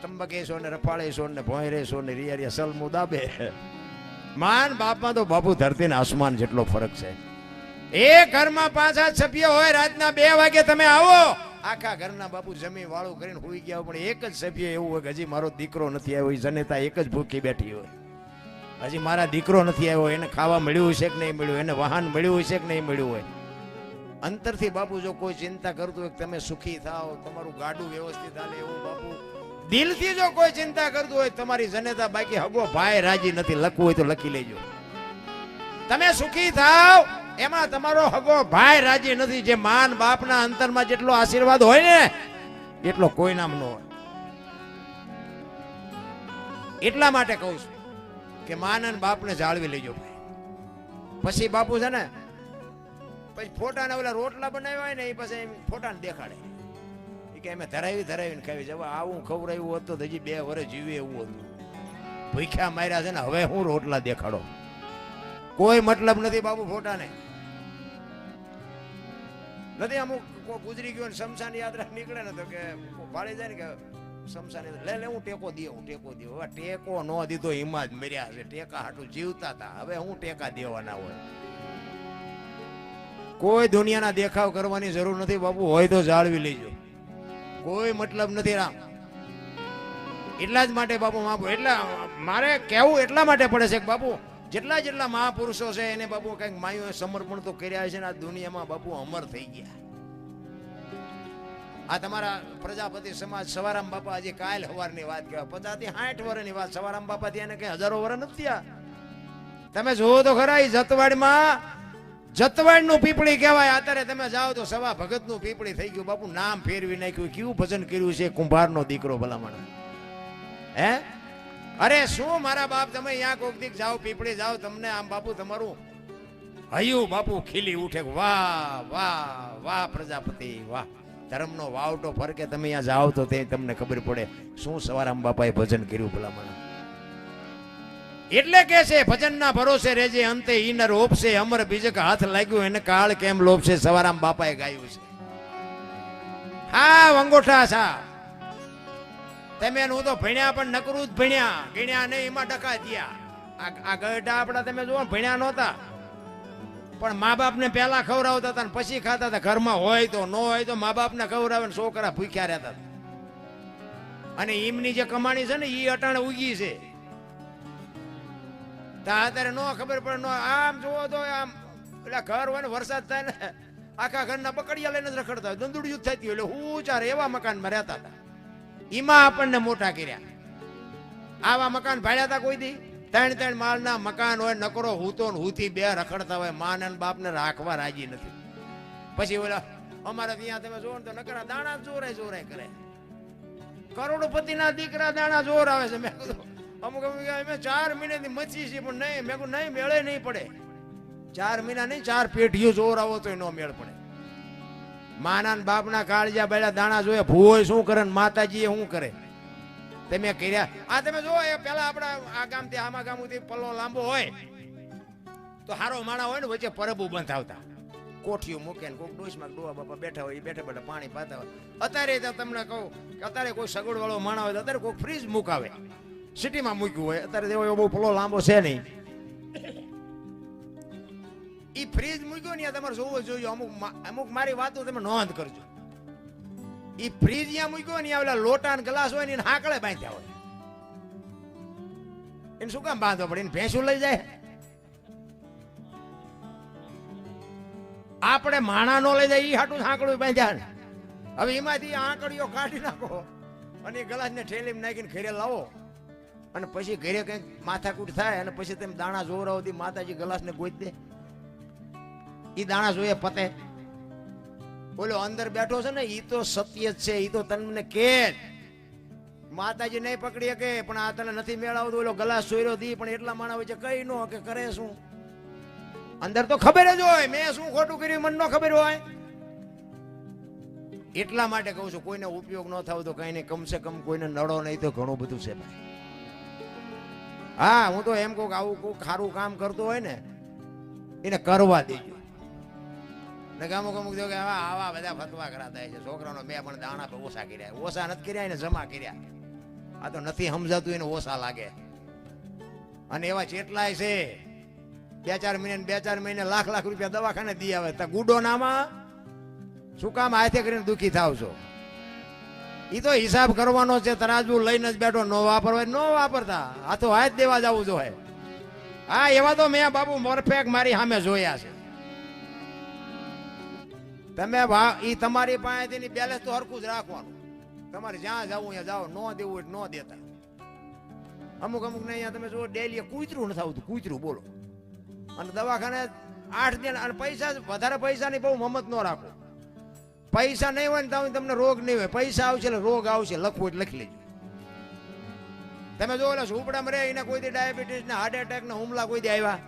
ત્રંબકેશ્વર ને રફાળેશ્વર ને ભોંયરેશ્વર ને રિયરિયા સલમુ દાબે. માન બાપમાં તો બાપુ ધરતી ને આસમાન જેટલો ફરક છે. એક ઘરમાં 5-8 સભ્ય હોય, રાતના 2 વાગે તમે આવો, આખા ઘરના બાપુ જમી વાળું કરીને હોઈ ગયા, પણ એક જ સભ્ય એવું હોય કે હજી મારો દીકરો નથી આવ્યો. જનેતા એક જ ભૂખી બેઠી હોય, હજી મારા દીકરો નથી આવ્યો. એને ખાવા મળ્યું છે કે નહીં મળ્યું, એને વાહન મળ્યું છે કે નહીં મળ્યું હોય. અંતરથી બાપુ જો કોઈ ચિંતા કરતું હોય કે તમે સુખી થાઓ, તમારું ગાડું વ્યવસ્થિત હાલે, એવું બાપુ દિલથી જો કોઈ ચિંતા કરતું હોય તમારી જનેતા, બાકી હગો ભાઈ રાજી નથી. લખવું હોય તો લખી લેજો. તમે સુખી થાવ એમાં તમારો હગો ભાઈ રાજી નથી. જે માન બાપના અંતરમાં જેટલો આશીર્વાદ હોય ને એટલો કોઈ નામ ન હોય. એટલા માટે કહું છું કે માન અને બાપને જાળવી લેજો ભાઈ. પછી બાપુ છે ને પછી ફોટાના ઓલા રોટલા બનાવ્યા હોય ને એ પછી ફોટાને દેખાડે કે અમે ધરાવીને ખાવી. જવા આવું ખવડાવ્યું હતું તો હજી 2 વર્ષ જીવે એવું હતું. ભૂખ્યા માર્યા છે ને, હવે હું રોટલા દેખાડો. કોઈ મતલબ નથી બાપુ ફોટાને નથી. અમુક ગુજરી ગયો ને શમશાન યાત્રા નીકળે ને તો કે ભાડે જાય ને કે શમશાન લે હું ટેકો દે. હવે ટેકો ન દીધો એમાં જ મર્યા છે. ટેકા હાટું જીવતા હતા, હવે હું ટેકા દેવાના હોય. કોઈ દુનિયાના દેખાવ કરવાની જરૂર નથી બાપુ. હોય તો જાળવી લેજો, કોઈ મતલબ નથી રામ. એટલા જ માટે બાપુ એટલા મારે કહેવું એટલા માટે પડે છે કે બાપુ જેટલા મહાપુરુષો છે એને બાપુ કઈક માયું સમર્પણ તો કર્યા છે ને આ દુનિયામાં બાપુ અમર થઈ ગયા. આ તમારા પ્રજાપતિ સમાજ સવારામ બાપા હજી કાલ હવારની વાત કહેવાય, 50 થી 60 વર્ષની વાત. સવારામ બાપા થી એને કઈ હજારો વર્ષ નથી થયા. તમે જોવો તો ખરા એ જતવાડ નું પીપળી કહેવાય. અત્યારે તમે જાઓ તો સવા ભગત નું પીપળી થઈ ગયું બાપુ. નામ ફેરવી નાખ્યું. કેવું ભજન કર્યું છે કુંભાર નો દીકરો ભલામણ. હે અરે શું મારા બાપ, તમે અહીંયા કોક દીક જાઓ, પીપળી જાઓ, તમને આમ બાપુ તમારું હૈયું બાપુ ખીલી ઉઠે. વાહ વાહ વાહ પ્રજાપતિ વાહ. ધર્મનો વાવટો ફરકે. તમે અહીંયા જાઓ તો તે તમને ખબર પડે શું સવારામ બાપાએ ભજન કર્યું ભલામણ. એટલે કે છે ભજનના ભરોસે રેજે, અંતે ઈનર ઓપશે, અમર બીજક હાથ લાગ્યું એને કાળ કેમ લોપશે. સવારામ બાપાએ ગાયું છે. હા વંગોઠા સા તમે હું તો ભણ્યા પણ નકરું જ ભણ્યા, ગણ્યા નહીં એમાં ડકા થયા. આ ગઢા આપડા તમે જુઓ ભણ્યા નહોતા, પણ મા બાપ ને પેલા ખવડાવતા હતા ને પછી ખાતા હતા. ઘરમાં હોય તો ન હોય તો મા બાપ ને ખવડાવે, છોકરા ભૂખ્યા રહેતા હતા. અને એમની જે કમાણી છે ને એ અટાણે ઉગી છે. અત્યારે નો ખબર પડે. નો આમ જોવો તો આમ એટલે ઘર હોય ને વરસાદ થાય ને આખા ઘરના બકડિયા લઈને જ રખડતા હોય, દંદુડિયું થતી હોય. એટલે હું ચાર એવા મકાનમાં રહેતા હતા. એમાં આપણને મોટા કર્યા. આવા મકાન ભાડ્યા હતા કોઈ દી? 3 માળના મકાન હોય, નકરો હૂતો ને હૂથી 2 રખડતા હોય. માન અને બાપ ને રાખવા રાજી નથી. પછી ઓલા અમારે ત્યાં તમે જોવો ને તો નકરા દાણા જોરાય કરે. કરોડપતિના દીકરા દાણા જોર આવે છે. મેં કીધું અમુક 4 મહિનાથી મચી છે પણ નહીં. મેં કીધું નહીં, મેળે નહીં પડે. 4 મહિના નહીં, 4 પેઢીઓ જોર આવો તો નો મેળ પડે. માના બાપના કાળજા બેડા દાણા જોયે. ભૂવો શું કરે, માતાજી શું કરે તમે કર્યા? આ તમે જો પેલા આપડા આ ગામ થી આમા ગામ સુધી પલ્લો લાંબો હોય તો હારો માણા હોય ને વચ્ચે પરબુ બંધાવતા, કોઠીઓ મૂકે ને કોઈક ડોસમાં ડોવા બાપા બેઠા હોય, બેઠા પાણી પાતા હોય. અત્યારે તો તમને કહું કે અત્યારે કોઈ સગવડ વાળો માણા હોય તો અત્યારે કોઈ ફ્રીજ મુકાવે, સિટીમાં મૂક્યું હોય. અત્યારે એવો બહુ પલ્લો લાંબો છે નહીં. ઈ ફ્રીજ મૂક્યો ને તમારે જોવો જોઈએ. અમુક મારી વાતો તમે નોંધ કરજો. ઈ ફ્રીજ ત્યાં મૂક્યો ને ઓલા લોટા ગ્લાસ હોય ને એને હાકળે બાંધ્યા હોય. એને શું કામ બાંધવા પડે? એને ભેંસું લઈ જાય. આપણે માણા નો લઈ જાય ઈ હાટું હાકડું બાંધ્યા. હવે એમાંથી આંકડીઓ કાઢી નાખો અને ગ્લાસ ને ઠેલીમાં નાખીને ઘરે લાવો અને પછી ઘરે કંઈક માથાકૂટ થાય અને પછી તમે દાણા જોવરાવતી માતાજી ગ્લાસને ગોઈ દે, એ દાણા જોઈએ પતે. બોલો અંદર બેઠો છે ને એ તો સત્ય જ છે, એ તો તમને કે માતાજી નહીં પકડી શકે, પણ આ તને નથી મેળવતું. ઓલો ગ્લાસ સોયરો દી પણ એટલા માણસ હોય છે કઈ નો કે કરે શું, અંદર તો ખબર જ હોય મેં શું ખોટું કર્યું મને ન ખબર હોય. એટલા માટે કહું છું કોઈને ઉપયોગ ન થાવ તો કઈ નહીં, કમસે કમ કોઈને નડો નહીં તો ઘણું બધું છે ભાઈ. હા હું તો એમ કહું કે આવું કોઈ ખારું કામ કરતો હોય ને એને કરવા દેજો. અમુક અમુક જો કે આવા બધા ફતવા કરાતા છે છોકરાનો, મેં પણ દાણા પર ઓછા કર્યા, ઓછા નથી કર્યા એને જમા કર્યા. આ તો નથી સમજાતું એને ઓછા લાગે. અને એવા ચેટલાય છે 2-4 મહિને લાખ રૂપિયા દવાખાને દી આવે. તા ગુડો નામાં શું કામ હાથે કરીને દુખી થાવ છો? એ તો હિસાબ કરવાનો છે, તરાજુ લઈને જ બેઠો. નો વાપરવા નો વાપરતા, આ તો હાથ દેવા જવું જોઈએ. હા એવા તો મેં બાપુ પરફેક્ટ મારી સામે જોયા છે. તમે ઈ તમારી પાસેથી બેલેન્સ તો હરખું જ રાખવાનું. તમારે જ્યાં જવું ત્યાં જાઓ, નો દેવું એટલે નો દેતા. અમુક ને અહીંયા તમે જો ડેલી કૂતરું નથી આવતું, કૂતરું બોલો. અને દવાખાને 8 દિન અને પૈસા વધારે પૈસાની બહુ મમત ન રાખો. પૈસા નહીં હોય ને તો તમને રોગ નહીં હોય, પૈસા આવશે એટલે રોગ આવશે, લખવું એટલે લખી લેજો. તમે જો ઓલા ઝૂંપડામાં રહે એને કોઈ ડાયાબિટીસ ને હાર્ટ એટેક ને હુમલા કોઈ આવ્યા?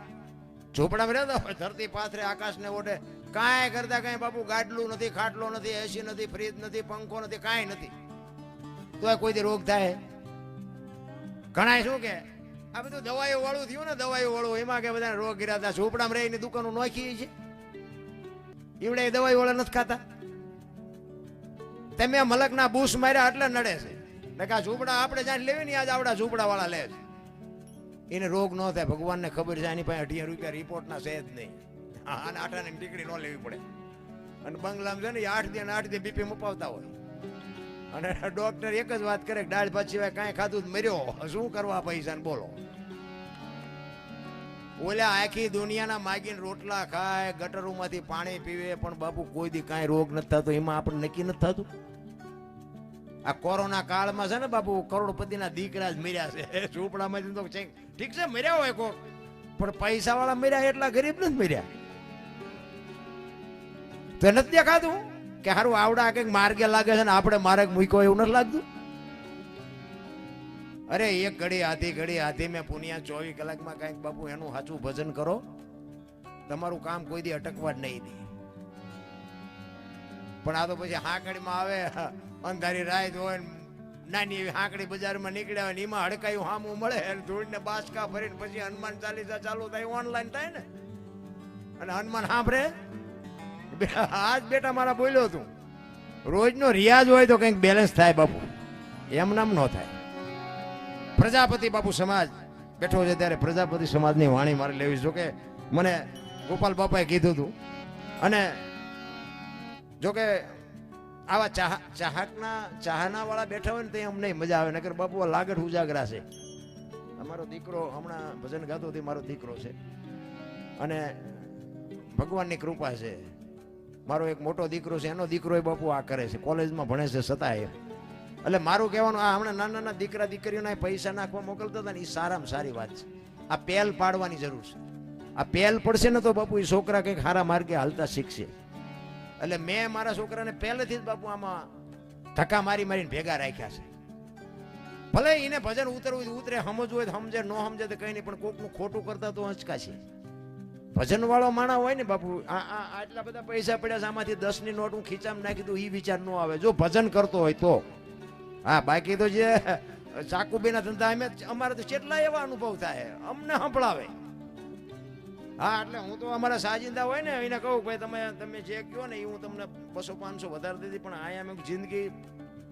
ઝૂંપડામાં રહેતા હોય ધરતી પાથરે આકાશ ને ઓઢે, કાંઈ કરતા કાંઈ બાપુ ગાડલું નથી, ખાટલો નથી, એસી નથી, ફ્રીજ નથી, પંખો નથી, કાંઈ નથી, તો કોઈ રોગ થાય? ઘણા શું કે આ બધું દવાઈઓ વાળું થયું ને, દવાઈઓ વાળું એમાં કે બધા રોગ ગિરાતા. ઝૂંપડામાં રહીને દુકાનો નોખી છે, એવડે દવાઈ વાળા નથી ખાતા. તમે મલકના બૂસ માર્યા એટલે નડે છે. કે આ ઝૂંપડા આપણે જ્યાં લેવી ને આજ આવડા ઝૂંપડા વાળા લે છે, એને રોગ ન થાય. ભગવાનને ખબર છે એની પાસે 18 રૂપિયા રિપોર્ટના છે જ નહીં. અને 8 ટીકડી ન લેવી પડે. અને બંગલામાં છે ને 8 દી બીપી મપાવતા હોય. અને ડોક્ટર એક જ વાત કરે કે દાળ ભાત સિવાય કાંઈ ખાધું જ મર્યો, શું કરવા પૈસા ને બોલો. ઓલા આખી દુનિયાના માગીને રોટલા ખાય, ગટરોમાંથી પાણી પીવે, પણ બાપુ કોઈ દી કાંઈ રોગ નથી થતો. એમાં આપણે નક્કી નથી થતું. આ કોરોના કાળમાં છે ને બાપુ કરોડપતિના દીકરા જ મર્યા છે ઝૂંપડામાં. તો ઠીક છે મર્યા હોય કોક, પણ પૈસા વાળા મર્યા એટલા ગરીબ નથી મર્યા. તો નથી દેખાતું કે સારું આવડા કઈક માર્ગે લાગે છે ને આપણે માર્ગ મૂક્યો એવું નથી લાગતું? અરે એક ઘડી આધી મેં પુનિયા 24 કલાકમાં કઈક બાપુ એનું સાચું ભજન કરો, તમારું કામ કોઈ દી અટકવા જ નહીં દે. પણ આ તો પછી હાંકડીમાં આવે, અંધારી રાત હોય, નાની એવી હાંકડી બજારમાં નીકળ્યા હોય, એમાં હડકાયું હામું મળે, ધૂળને બાસકા ભરીને પછી હનુમાન ચાલીસા ચાલુ થાય, ઓનલાઈન થાય ને, અને હનુમાન સાંભળે. આજ બેટા મારા બોલ્યો તું, રોજનો રિયાજ હોય તો કંઈક બેલેન્સ થાય બાપુ, એમ નામ ન થાય. પ્રજાપતિ બાપુ સમાજ બેઠો છે ત્યારે પ્રજાપતિ સમાજની વાણી મારે લેવી. જોકે મને ગોપાલ બાપાએ કીધું હતું. અને જોકે આવા ચાહના વાળા બેઠા હોય ને તો અમને મજા આવે. નકર બાપુ લાગડ ઉજાગરા છે. અમારો દીકરો હમણાં ભજન ગાતો હતી, મારો દીકરો છે અને ભગવાનની કૃપા છે. મારો એક મોટો દીકરો છે, એનો દીકરો એ બાપુ આ કરે છે, કોલેજમાં ભણે છે છતાં. એટલે મારું કહેવાનું આ હમણાં નાના નાના દીકરા દીકરીઓને પૈસા નાખવા મોકલતા હતા ને, એ સારામાં સારી વાત છે. આ પહેલ પાડવાની જરૂર છે. આ પહેલ પડશે ને તો બાપુ એ છોકરા કંઈક સારા માર્ગે હાલતા શીખશે. એટલે મેં મારા છોકરાને પહેલેથી જ બાપુ આમાં ધક્કા મારીને ભેગા રાખ્યા છે. ભલે એને ભજન ઉતરવું ઉતરે, સમજવું હોય તો સમજે, ન સમજે તો કઈ નહીં, પણ કોકનું ખોટું કરતા તો હંચકાશે. ભજન વાળો માણા હોય ને બાપુ, આટલા બધા પૈસા પડ્યા છે, આમાંથી 10ની નોટ હું ખીચામાં નાખી દઉં, એ વિચાર ન આવે જો ભજન કરતો હોય તો. હા બાકી તો જે ચાકુબીના ધંધા અમારે તો કેટલા એવા અનુભવ થાય, અમને સંભળાવે. હા એટલે હું તો અમારા સાજિંદા હોય ને એને કહું ભાઈ તમે જે કહો ને એ હું તમને 200-500 વધારે દીધી, પણ અહીંયા મેં જિંદગી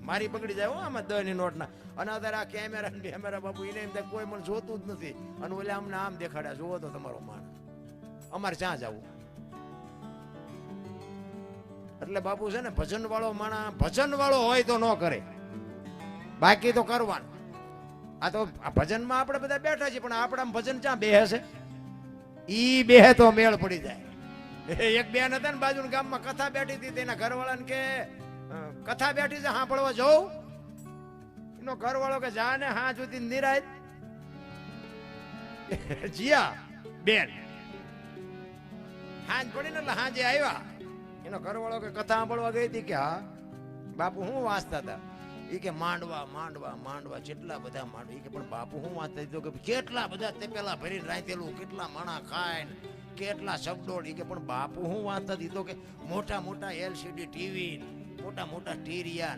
મારી બગડી જાય આમાં 10ની નોટના. અને અત્યારે આ કેમેરા બાપુ એને એમ થાય કોઈ મને જોતું જ નથી, અને ઓલે અમને આમ દેખાડ્યા, જોવો તો તમારો માણ, અમારે ક્યાં જવું? એટલે બાપુ છે ને ભજન વાળો માણા ભજન વાળો હોય તો ન કરે, બાકી તો કરવાનું. આ તો ભજનમાં આપણે બધા બેઠા છીએ, પણ આપણા ભજન ક્યાં બેહે છે? ઈ બેહે તો મેળ પડી જાય. એક બેન હતા ને બાજુ ગામમાં, કથા બેઠી હતી, તેના ઘરવાળાને કે કથા બેઠી છે સાંભળવા જવું. એનો ઘરવાળો કે જા ને હા સુધી નિરાય. જીયા બેન હાંજ પડી ને એટલે હાંજે આવ્યા. એનો ઘરવાળો કે કથા સાંભળવા ગઈ હતી કે હા બાપુ હું વાંચતા હતા. એ કે માંડવા માંડવા માંડવા જેટલા બધા માંડવા. કે પણ બાપુ હું વાંચતા હતો કે કેટલા બધા તે પેલા ભરીને રાંધેલું, કેટલા માણા ખાય ને કેટલા શબ્દો. કે પણ બાપુ હું વાંચતા હતી તો કે મોટા મોટા LCD ટીવી, મોટા મોટા ટીરિયા.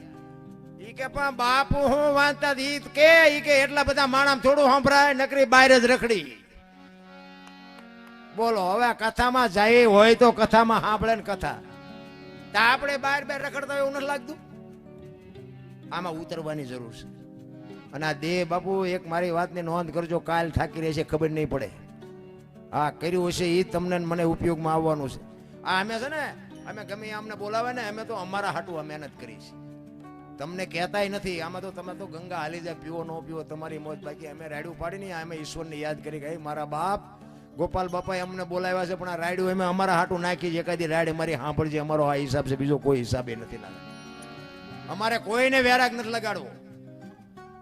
ઈ કે પણ બાપુ હું વાંચતા હતી કે ઈ કે એટલા બધા માણા થોડું સંભળાય, નકરી બહાર જ રખડી. બોલો હવે કથામાં જાય હોય તો કથામાં સાંભળે ને કથા. તો આપણે બહાર બહાર રખડતા હોય એવું નથી લાગતું? આમાં ઉતરવાની જરૂર છે. અને આ દેહ બાપુ એક મારી વાતની નોંધ કરજો, કાલ થાકી રહેશે ખબર નહીં પડે. હા કર્યું હશે એ તમને મને ઉપયોગમાં આવવાનું છે. આ અમે છે ને અમે ગમે અમને બોલાવે ને અમે તો અમારા હાટું મહેનત કરી છે. તમને કહેતાય નથી. આમાં તો તમે તો ગંગા હાલી જાય, પીવો ન પીવો તમારી મોજ. બાકી અમે રાયડું પાડી નહીં, અમે ઈશ્વરને યાદ કરી કે મારા બાપ ગોપાલ બાપાએ અમને બોલાવ્યા છે, પણ આ રાયડું અમે અમારા હાટું નાખી છે. એકાદી રાયડ મારી સાંભળજે, અમારો આ હિસાબ છે, બીજો કોઈ હિસાબે નથી લાગે. અમારે કોઈને વેરાગ નથી લગાડવો.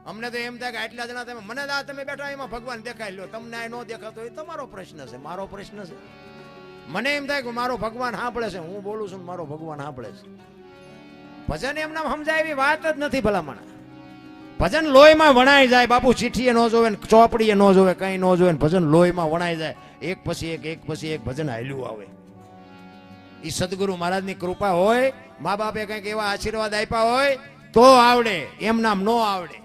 અમને તો એમ થાય કે આટલા જણા તમે મને તમે બેઠા એમાં ભગવાન દેખાઈ લો. તમને આ ન દેખાતો એ તમારો પ્રશ્ન છે, મારો પ્રશ્ન છે. મને એમ થાય કે મારો ભગવાન સાંભળે છે, હું બોલું છું મારો ભગવાન સાંભળે છે. ભજન એમ નામ સમજાય એવી વાત જ નથી ભલામણ. ભજન લોહીમાં વણાઈ જાય બાપુ. ચીઠીએ ન જોવે ને ચોપડીએ ન જોવે, કઈ ન જોવે. ભજન લોહીમાં વણાઈ જાય. એક પછી એક ભજન હાલ્યું આવે. એ સદગુરુ મહારાજની કૃપા હોય, મા બાપે કઈક એવા આશીર્વાદ આપ્યા હોય તો આવડે, એમ નામ નો આવડે.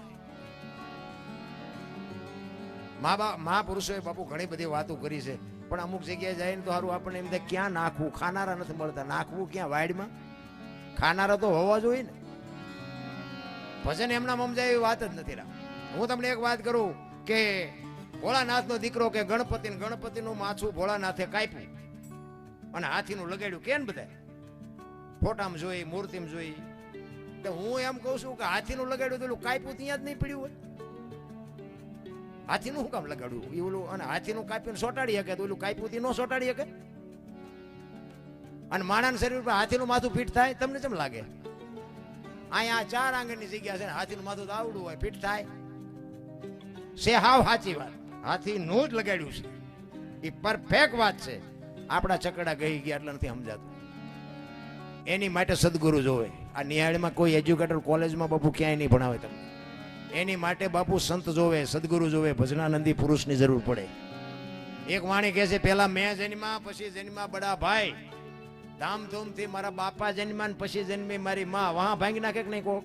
મહાપુરુષોએ બાપુ ઘણી બધી વાતો કરી છે, પણ અમુક જગ્યાએ જાય ને તો સારું આપણને એમ થાય ક્યાં નાખવું. ખાનારા નથી મળતા. નાખવું ક્યાં? વાડમાં ખાનારા તો હોવા જોઈએ ને. ભજન એમના સમજાય એવી વાત જ નથી. હું તમને એક વાત કરું કે ભોળાનાથનો દીકરો કે ગણપતિનું માથું ભોળાનાથે કાપ્યું અને હાથીનું લગાડ્યું. કેમ બધા ફોટામાં જોઈ, મૂર્તિમાં જોઈ. તો હું એમ કહું છું કે હાથીનું લગાડ્યું તો કાપ્યું ત્યાં જ નહીં પડ્યું હોય. હાથીનું શું કામ લગાડ્યું? એ ઓલું અને હાથીનું કાપીને સોટાડી શકે તો ઓલું કાપ્યું ન સોટાડી શકે. અને માણસ શરીર પર હાથીનું માથું ફીટ થાય તમને કેમ લાગે? અહીંયા 4 આંગળની જગ્યા છે, હાથીનું માથું તો આવડું હોય, ફીટ થાય છે. હાવ સાચી વાત. હાથીનું જ લગાડ્યું છે, એ પરફેક્ટ વાત છે. આપણા ચકડા ગઈ ગયા એટલે નથી સમજાતું. એની માટે સદગુરુ જોવે. આ નિહાળમાં કોઈ એજ્યુકેટર કોલેજમાં બાપુ ક્યાંય નહીં ભણાવે તમને. એની માટે બાપુ સંત જોવે, સદગુરુ જોવે, ભજનાનંદી પુરુષની જરૂર પડે. એક વાણી કહે છે પેલા મેં જન્મા પછી જન્મા બડા ભાઈ, ધામધૂમથી મારા બાપા જન્મા પછી જન્મી મારી માં. વહાં ભાંગી નાખે કે નહીં કોક?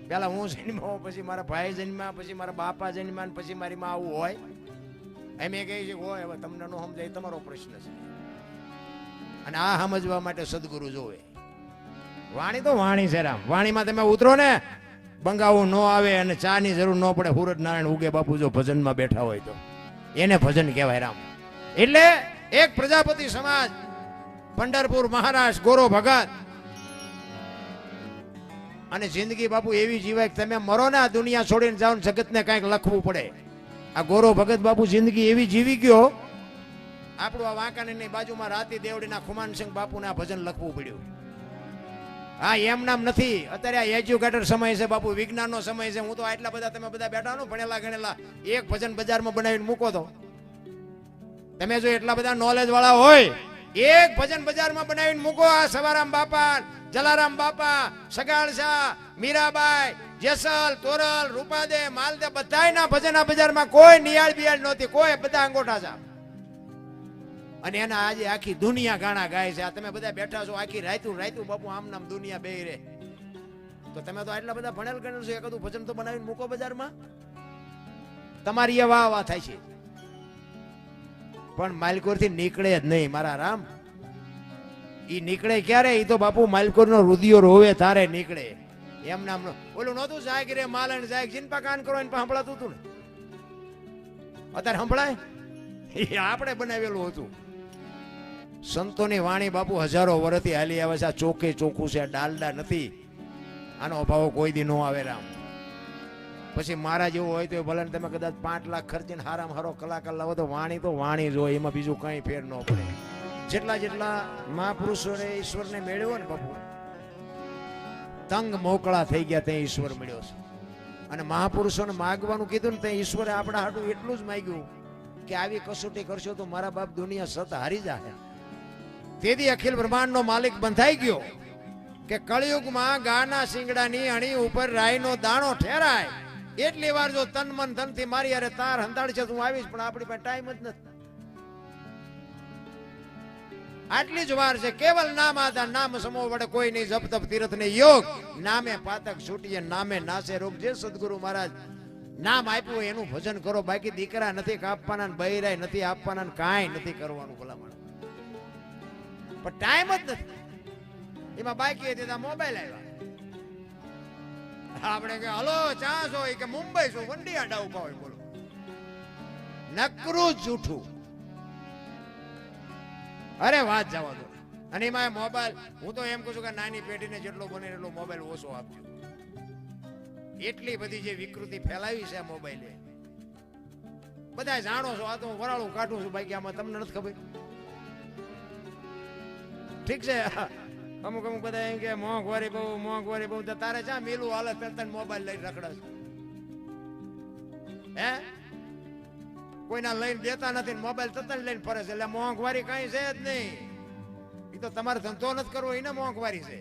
પેલા હું જન્મ્યો પછી મારા ભાઈ જન્મ્યા પછી મારા બાપા જન્મ્યા પછી મારી માં. આવું હોય? એમ એ કહે છે હોય. હવે તમને ન સમજાય તમારો પ્રશ્ન છે. અને આ સમજવા માટે સદગુરુ જોવે. વાણી તો વાણી છે રામ. વાણીમાં તમે ઉતરો ને બંગાવું ન આવે અને ચા ની જરૂર ન પડે. સૂરજ નારાયણ ઉગે બાપુ જો ભજનમાં બેઠા હોય તો એને ભજન કહેવાય રામ. એટલે એક પ્રજાપતિ સમાજ, પંઢરપુર મહારાષ્ટ્ર, ગોરો ભગત. અને જિંદગી બાપુ એવી જીવાય કે તમે મરો ને આ દુનિયા છોડીને જાઓ ને જગતને કંઈક લખવું પડે. આ ગોરો ભગત બાપુ જિંદગી એવી જીવી ગયો. આપણું આ વાંકાનેરની બાજુમાં રાતી દેવડીના ખુમાનસિંહ બાપુને આ ભજન લખવું પડ્યું. હા એમ નામ નથી. અત્યારે આ એજ્યુકેટર સમય છે બાપુ, વિજ્ઞાનનો સમય છે. હું તો આટલા બધા તમે બધા બેઠા નો ભણેલા ગણેલા, એક ભજન બજારમાં બનાવીને મૂકો તો તમે જો એટલા બધા નોલેજ વાળા હોય, એક ભજન બજારમાં બનાવીને મૂકો. આ સવારામ બાપા, જલારામ બાપા, સગાળ શાહ, મીરાબાઈ, જેસલ, તોરલ, રૂપાદે, માલદે બધાયના ભજન આ બજારમાં કોઈ નિયાળ બિયાળ નહોતી, કોઈ બધા અંગોઠા છે. અને એના આજે આખી દુનિયા ગાણા ગાય છે. આ તમે બધા બેઠા છો આખી રાયતું બાપુ આમ નામ દુનિયા બે રે. તો તમે તો આટલા બધા ભણેલ ગણેલ છો, એકાદું ભજન તો બનાવીને મૂકો બજારમાં. તમારી એ વાહ વાહ થાય છે, પણ માલકોર થી નીકળે જ નહીં મારા રામ. ઈ નીકળે ક્યારે? ઈ તો બાપુ માલકોર નો રુધિયો રોવે તારે નીકળે. એમ નામ ઓલું નહોતું જાય કે રે માલણ જાય જીનપા કાન કરો એને સંભળાતું હતું ને. અત્યારે સંભળાય? આપણે બનાવેલું હતું. સંતોની વાણી બાપુ હજારો વર્ષથી હાલી આવે છે. આ ચોખ્ખે ચોખ્ખું છે, ડાલડા નથી. આનો અભાવ કોઈ દી નો આવે રામ. પછી મારા જેવું હોય તો ભલે તમે કદાચ 5 લાખ ખર્ચીને હારામાં હારો કલાકાર લાવો તો વાણી તો વાણી જ હોય, એમાં બીજું કઈ ફેર ન પડે. જેટલા મહાપુરુષોને ઈશ્વરને મેળવ્યો ને બાપુ, તંગ મોકળા થઈ ગયા ત્યાં ઈશ્વર મળ્યો છે. અને મહાપુરુષોને માગવાનું કીધું ને ત્યાં ઈશ્વરે આપણા હાટું એટલું જ માગ્યું કે આવી કસોટી કરશો તો મારા બાપ દુનિયા સત હારી જાય. તેથી અખિલ બ્રહ્માંડનો માલિક બંધાઈ ગયો કે કળિયુગમાં ગાના શિંગડાની અણી ઉપર રાઈનો દાણો ઠેરાય એટલી વાર જો તન મન ધનથી મારી અરે તાર હંતાડ છે તું આવીશ, પણ આપણી પાસે ટાઈમ જ નથી. આટલી જ વાર છે. કેવલ નામ આધાર નામ સમો વડે કોઈ નહીં, જપ તપ તીર્થ ને યોગ નામે પાતક છૂટીએ નામે નાશે રોગ. જે સદગુરુ મહારાજ નામ આપ્યું હોય એનું ભજન કરો. બાકી દીકરા નથી કાપવાના, બૈરાય નથી આપવાના, કાંઈ નથી કરવાનું ભલામણ. પણ ટાઈમ જ નથી. એમાં બાકી હતી મોબાઈલ આવ્યા. આપણે કે હલો ચાન્સ હોય કે મુંબઈ શું વંડી આડા ઉભા હોય. બોલો નકરું જૂઠું. અરે વાત જવા દો. અને એમાં મોબાઈલ, હું તો એમ કહું છું કે નાની પેઢીને જેટલો બને એટલો મોબાઈલ ઓછો આપજો. એટલી બધી જે વિકૃતિ ફેલાવી છે આ મોબાઈલે. બધા જાણો છો, આ તો હું વરાળું કાઢું છું, બાકી આમાં તમને નથી ખબર. ઠીક છે, અમુક અમુક બધા એમ કે મોંઘવારી બહુ તારે ચા મેલું હાલે તને મોબાઈલ લઈને રખડાશ. હે કોઈના લઈને દેતા નથી, મોબાઈલ તતન લઈને ફરે છે. એટલે મોંઘવારી કઈ છે જ નહીં. એ તો તમારે ધંધો નથી કરવો એને મોંઘવારી છે.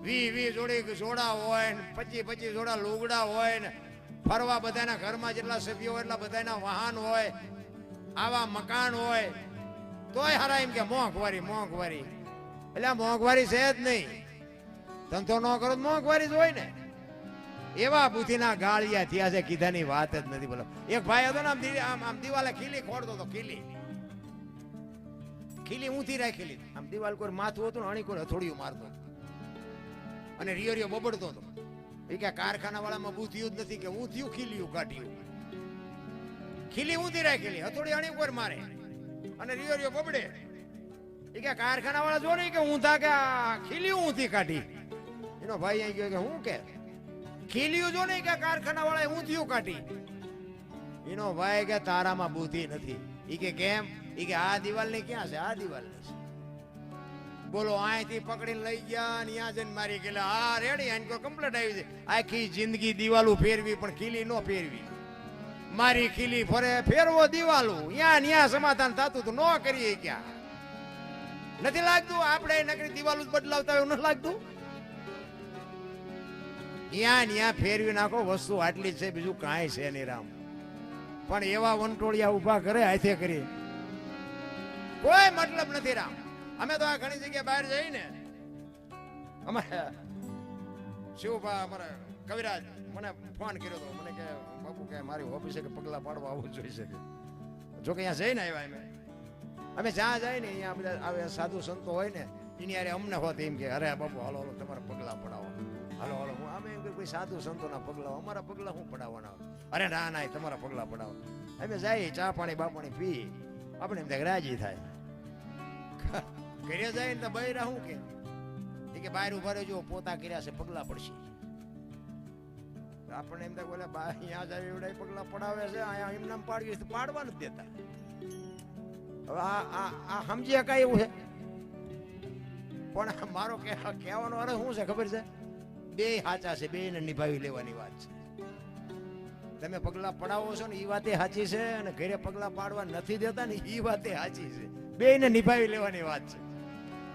20 જોડી જોડા હોય ને 25 જોડા લુગડા હોય ને ફરવા બધાના ઘરમાં જેટલા સભ્યો હોય એટલા બધાના વાહન હોય, આવા મકાન હોય, તોય હારા એમ કે મોંઘવારી. એટલે મોંઘવારી છે જ નહીં. ધંધો ન કરો મોંઘવારી જ હોય ને. એવા બુદ્ધિના ગાળિયા થયા છે, કીધાની વાત જ નથી. બોલો એક ભાઈ હતો ને આમ દિવાલે ખીલી ખોડતો હતો. ખીલી ઊંધી રાખેલી. આમ દિવાલ કોઈ માથું હતું ને અણી કોઈ હથોડિયું મારતો અને રિયોરિયો બબડતો હતો. એ કે કારખાના વાળામાં બુદ્ધિયું જ નથી કે ઊંધિયું ખીલિયું કાઢ્યું. ખીલી ઊંધી રાખેલી, હથોડી અણી કોઈ મારે અને રિયોરિયો બબડે. એ કે કારખાના વાળા જો નહીં કે ઊંધા કે ખીલી ઊંધી કાઢી. એનો ભાઈ અહીં ગયો કે હું કે ખીલિયું જો નહીં કે કારખાના વાળા ઊંધિયું કાઢી. એનો ભાઈ કે તારામાં બુદ્ધિ નથી. એ કે કેમ? એ કે આ દિવાલ ની ક્યાં છે? આ દિવાલ ની છે. બોલો અહીંથી પકડીને લઈ ગયા ને ત્યાં જઈને મારી ગયેલા. હા રેડી, આને કોઈ કમ્પ્લેટ આવી છે. આખી જિંદગી દિવાલું ફેરવી પણ ખીલી નો ફેરવી. મારી ખીલી ફેરવો દિવાલું ત્યાં સમાધાન થતું તો ન કરીએ. ક્યાં નથી લાગતું આપણે નકરી દિવાલું જ બદલાવતા હોય એવું નથી લાગતું? ત્યાં ફેરવી નાખો. વસ્તુ આટલી જ છે, બીજું કાંઈ છે નહીં રામ. પણ એવા વંટોળિયા ઉભા કરે હાથે કરી, કોઈ મતલબ નથી રામ. અમે તો આ ઘણી જગ્યાએ બહાર જઈને અમારે શિવભા અમારા કવિરાજ મને ફોન કર્યો હતો. મને કે બાપુ કે મારી ઓફિસે કે પગલા પાડવા આવવું જોઈ શકે. જો કે અહીંયા જઈને આવ્યા અમે જ્યાં જાય ને અહીંયા બધા આવે સાધુ સંતો હોય ને એની યારે અમને હોત એમ કે અરે બાપુ હાલો તમારા પગલા પડાવો. હાલો હું અમે એમ કે કોઈ સાધુ સંતોના પગલા, અમારા પગલા શું પડાવવાના? અરે ના તમારા પગલા પડાવો. અમે જઈએ ચા પાણી બાપાણી પી, આપણે એમ રાજી થાય. ઘરે જાય ને તો બૈરા શું કે બહાર ઉભા રહેજો, પોતા કર્યા છે પગલા પડશે. આપણને એમ થાય બોલે અહીંયા જાય એવડા પગલા પડાવે છે, અહીંયા એમ નામ પાડ્યું તો પાડવા નથી દેતા. હવે આ સમજી શકાય એવું છે. પણ મારો કહેવાનો અરે શું છે ખબર છે? બે સાચા છે, બે ને નિભાવી લેવાની વાત છે. તમે પગલા પડાવો છો ને એ વાતે સાચી છે, અને ઘરે પગલા પાડવા નથી દેતા ને એ વાતે સાચી છે. બે ને નિભાવી લેવાની વાત છે.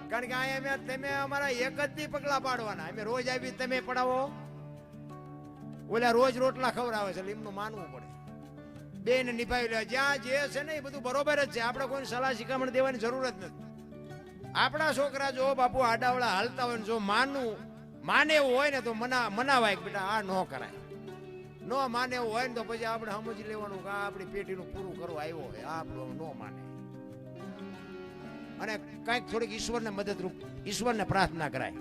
કારણ કે અહીંયા તમે અમારા એક જ દી પગલા પાડવાના. અમે રોજ આવી તમે પડાવો, ઓલા રોજ રોટલા ખવડાવે છે, એમનું માનવું પડે. બે ને નિભાવી લેવા. જ્યાં જે છે ને એ બધું બરોબર જ છે. આપણે કોઈ સલાહ શિખામણ દેવાની જરૂર જ નથી. આપણા છોકરા જો બાપુ આડાવડા હાલતા હોય ને જો માને એવું હોય ને તો મનાવાય કે બેટા આ ન કરાય. ન માને એવું હોય ને તો પછી આપણે સમજી લેવાનું કે આપણી પેટીનું પૂરું કરવા આવ્યો હોય. આપણું ન માને અને કંઈક થોડીક ઈશ્વરને મદદરૂપ, ઈશ્વરને પ્રાર્થના કરાય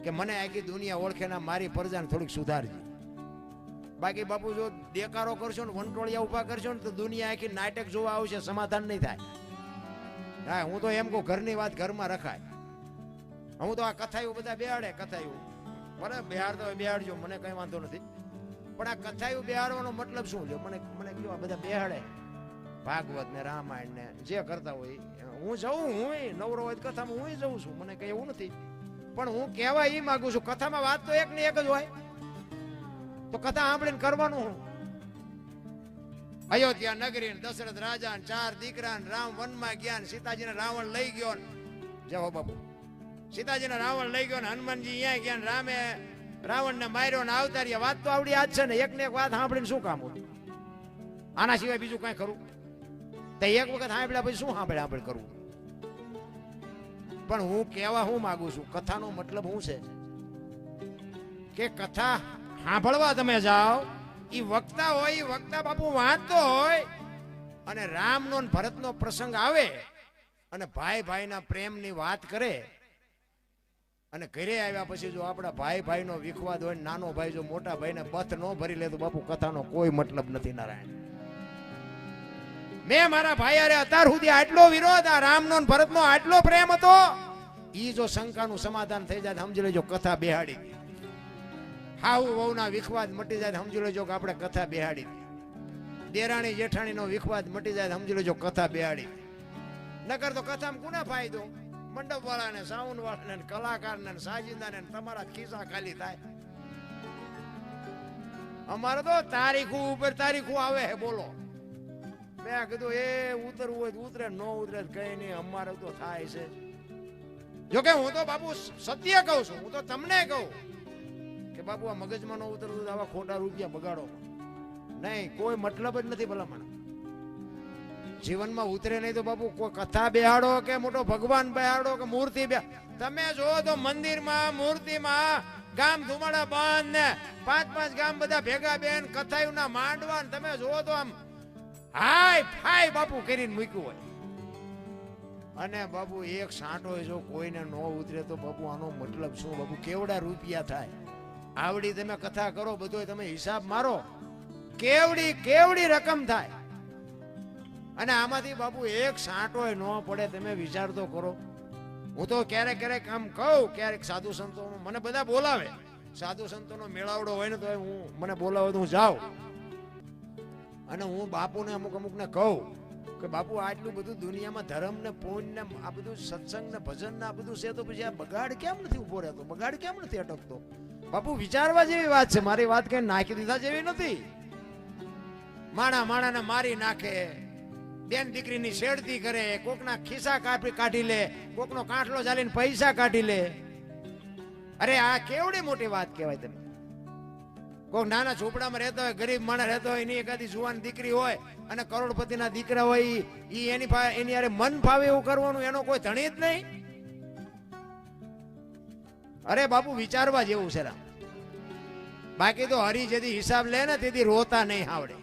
કે મને આખી દુનિયા ઓળખે ના મારી પ્રજાને થોડીક સુધારજે. બાકી બાપુ જો દેકારો કરશો ને વંટોળિયા ઉભા કરશો ને તો દુનિયા આખી નાટક જોવા આવશે, સમાધાન નહીં થાય. હા હું તો એમ કહું ઘરની વાત ઘરમાં રખાય. હું તો આ કથાયું બધા બેહાડે, કથાયું બરાબર બેહાડતો હોય બેહાડજો, મને કઈ વાંધો નથી. પણ આ કથાયું બેહાડવાનો મતલબ શું છે? મને કયો આ બધા બેહાડે ભાગવત ને રામાયણ ને જે કરતા હોય. હું જઉં, હું નવરો હોય કથામાં હું જઉં છું, મને કઈ એવું નથી. પણ હું કહેવા એ માંગુ છું કથામાં વાત તો એક ને એક જ હોય, તો કથા સાંભળીને કરવાનું હું. અયોધ્યા નગરી દશરથ રાજા 4 દીકરા રામ વનમાં ગયા, સીતાજીને રાવણ લઈ ગયો. જવો બાપુ, સીતાજીને રાવણ લઈ ગયો ને હનુમાનજી અહીંયા ગયા, રામે રાવણને માર્યો ને આવતા રહ્યા. વાત તો આવડી આજ છે ને, એક ને એક વાત સાંભળીને શું કામ હતું? આના સિવાય બીજું કઈ ખરું? તે એક વખત સાંભળ્યા પછી શું સાંભળે કરવું? પણ હું કહેવા હું માંગુ છું, કથાનો મતલબ શું છે કે કથા સાંભળવા તમે જાઓ, એ વક્તા હોય, એ વક્તા બાપુ વાંચતો હોય અને રામનો ને ભરતનો પ્રસંગ આવે અને ભાઈ ભાઈના પ્રેમની વાત કરે અને ઘરે આવ્યા પછી જો આપણા ભાઈ ભાઈનો વિખવાદ હોય, નાનો ભાઈ જો મોટા ભાઈને બથ ન ભરી લે તો બાપુ કથાનો કોઈ મતલબ નથી. નારાયણ, મેં મારા ભાઈ અરે અત્યાર સુધી આટલો વિરોધ, આ રામનો ને ભરતનો આટલો પ્રેમ હતો, ઈ જો શંકાનું સમાધાન થઈ જાય સમજી લેજો કથા બેહાડી. હાઉ વહુના વિખવાદ મટી જાય સમજી લેજો કે આપણે કથા બેહાડી. દેરાણી જેઠાણીનો વિખવાદ મટી જાય સમજી લેજો કથા બેહાડી. નકર તો કથામાં કોને ફાયદો? મંડપ વાળાને, સાઉન્ડ વાળાને, કલાકારને, સાજિંદાને, તમારા ખિસ્સા ખાલી થાય. અમારે તો તારીખું ઉપર તારીખું આવે હે. બોલો, મેં કીધું એ ઉતરવું હોય ઉતરે, ન ઉતરે કઈ નહીં, અમારે તો થાય છે. જોકે હું તો બાપુ સત્ય કહું છું, હું તો તમને કહું કે બાપુ આ મગજમાં ન ઉતરતું આવા ખોટા રૂપિયા બગાડો નહીં, કોઈ મતલબ જ નથી. ભલામણ જીવનમાં ઉતરે નહીં તો બાપુ કોઈ કથા બેહાડો કે મોટો ભગવાન બેહાડો કે મૂર્તિ બે. તમે જો તો મંદિરમાં મૂર્તિમાં ગામ ધુમાડા બંધ ને 5-5 ગામ બધા ભેગા બેન કથાયુના માંડવા, તમે જો તો આમ હાય ફાય બાપુ કરીને મૂક્યું હોય. અને બાપુ એક સાંટો જો કોઈને ન ઉતરે તો બાપુ આનો મતલબ શું? બાપુ કેવડા રૂપિયા થાય? આવડી તમે કથા કરો, બધો તમે હિસાબ મારો, કેવડી કેવડી રકમ થાય. અને આમાંથી બાપુ એક સાંટો ન પડે, તમે વિચાર તો કરો. હું તો ક્યારેક ક્યારેક આમ કહું, ક્યારેક સાધુ સંતો મને બધા બોલાવે, સાધુ સંતોનો મેળાવડો હોય ને તો હું મને બોલાવે તો હું જાઉં અને હું બાપુને અમુક ને કહું કે બાપુ આટલું બધું દુનિયામાં ધર્મ ને પુણ્ય ને આ બધું સત્સંગ ને ભજન ને આ બધું છે, તો પછી આ બગાડ કેમ નથી ઉભો રહેતો? બગાડ કેમ નથી અટકતો? બાપુ વિચારવા જેવી વાત છે. મારી વાત કઈ નાખી દીધા જેવી નથી. માણાને મારી નાખે, બેન દીકરીની છેડતી કરે, કોકના ખિસ્સા કાઢી લે, કોકનો કાંઠલો ચાલીને પૈસા કાઢી લે. અરે આ કેવડી મોટી વાત કહેવાય. તમે કોક નાના ઝૂંપડામાં રહેતા હોય, ગરીબ માણસ રહેતો હોય, એની એકાદી જુવાન દીકરી હોય અને કરોડપતિના દીકરા હોય, એની યારે મન ફાવે એવું કરવાનું, એનો કોઈ ધણી જ નહીં. અરે બાપુ વિચારવા જેવું છે. બાકી તો હરી જેથી હિસાબ લે ને તેથી રોતા નહીં આવડે.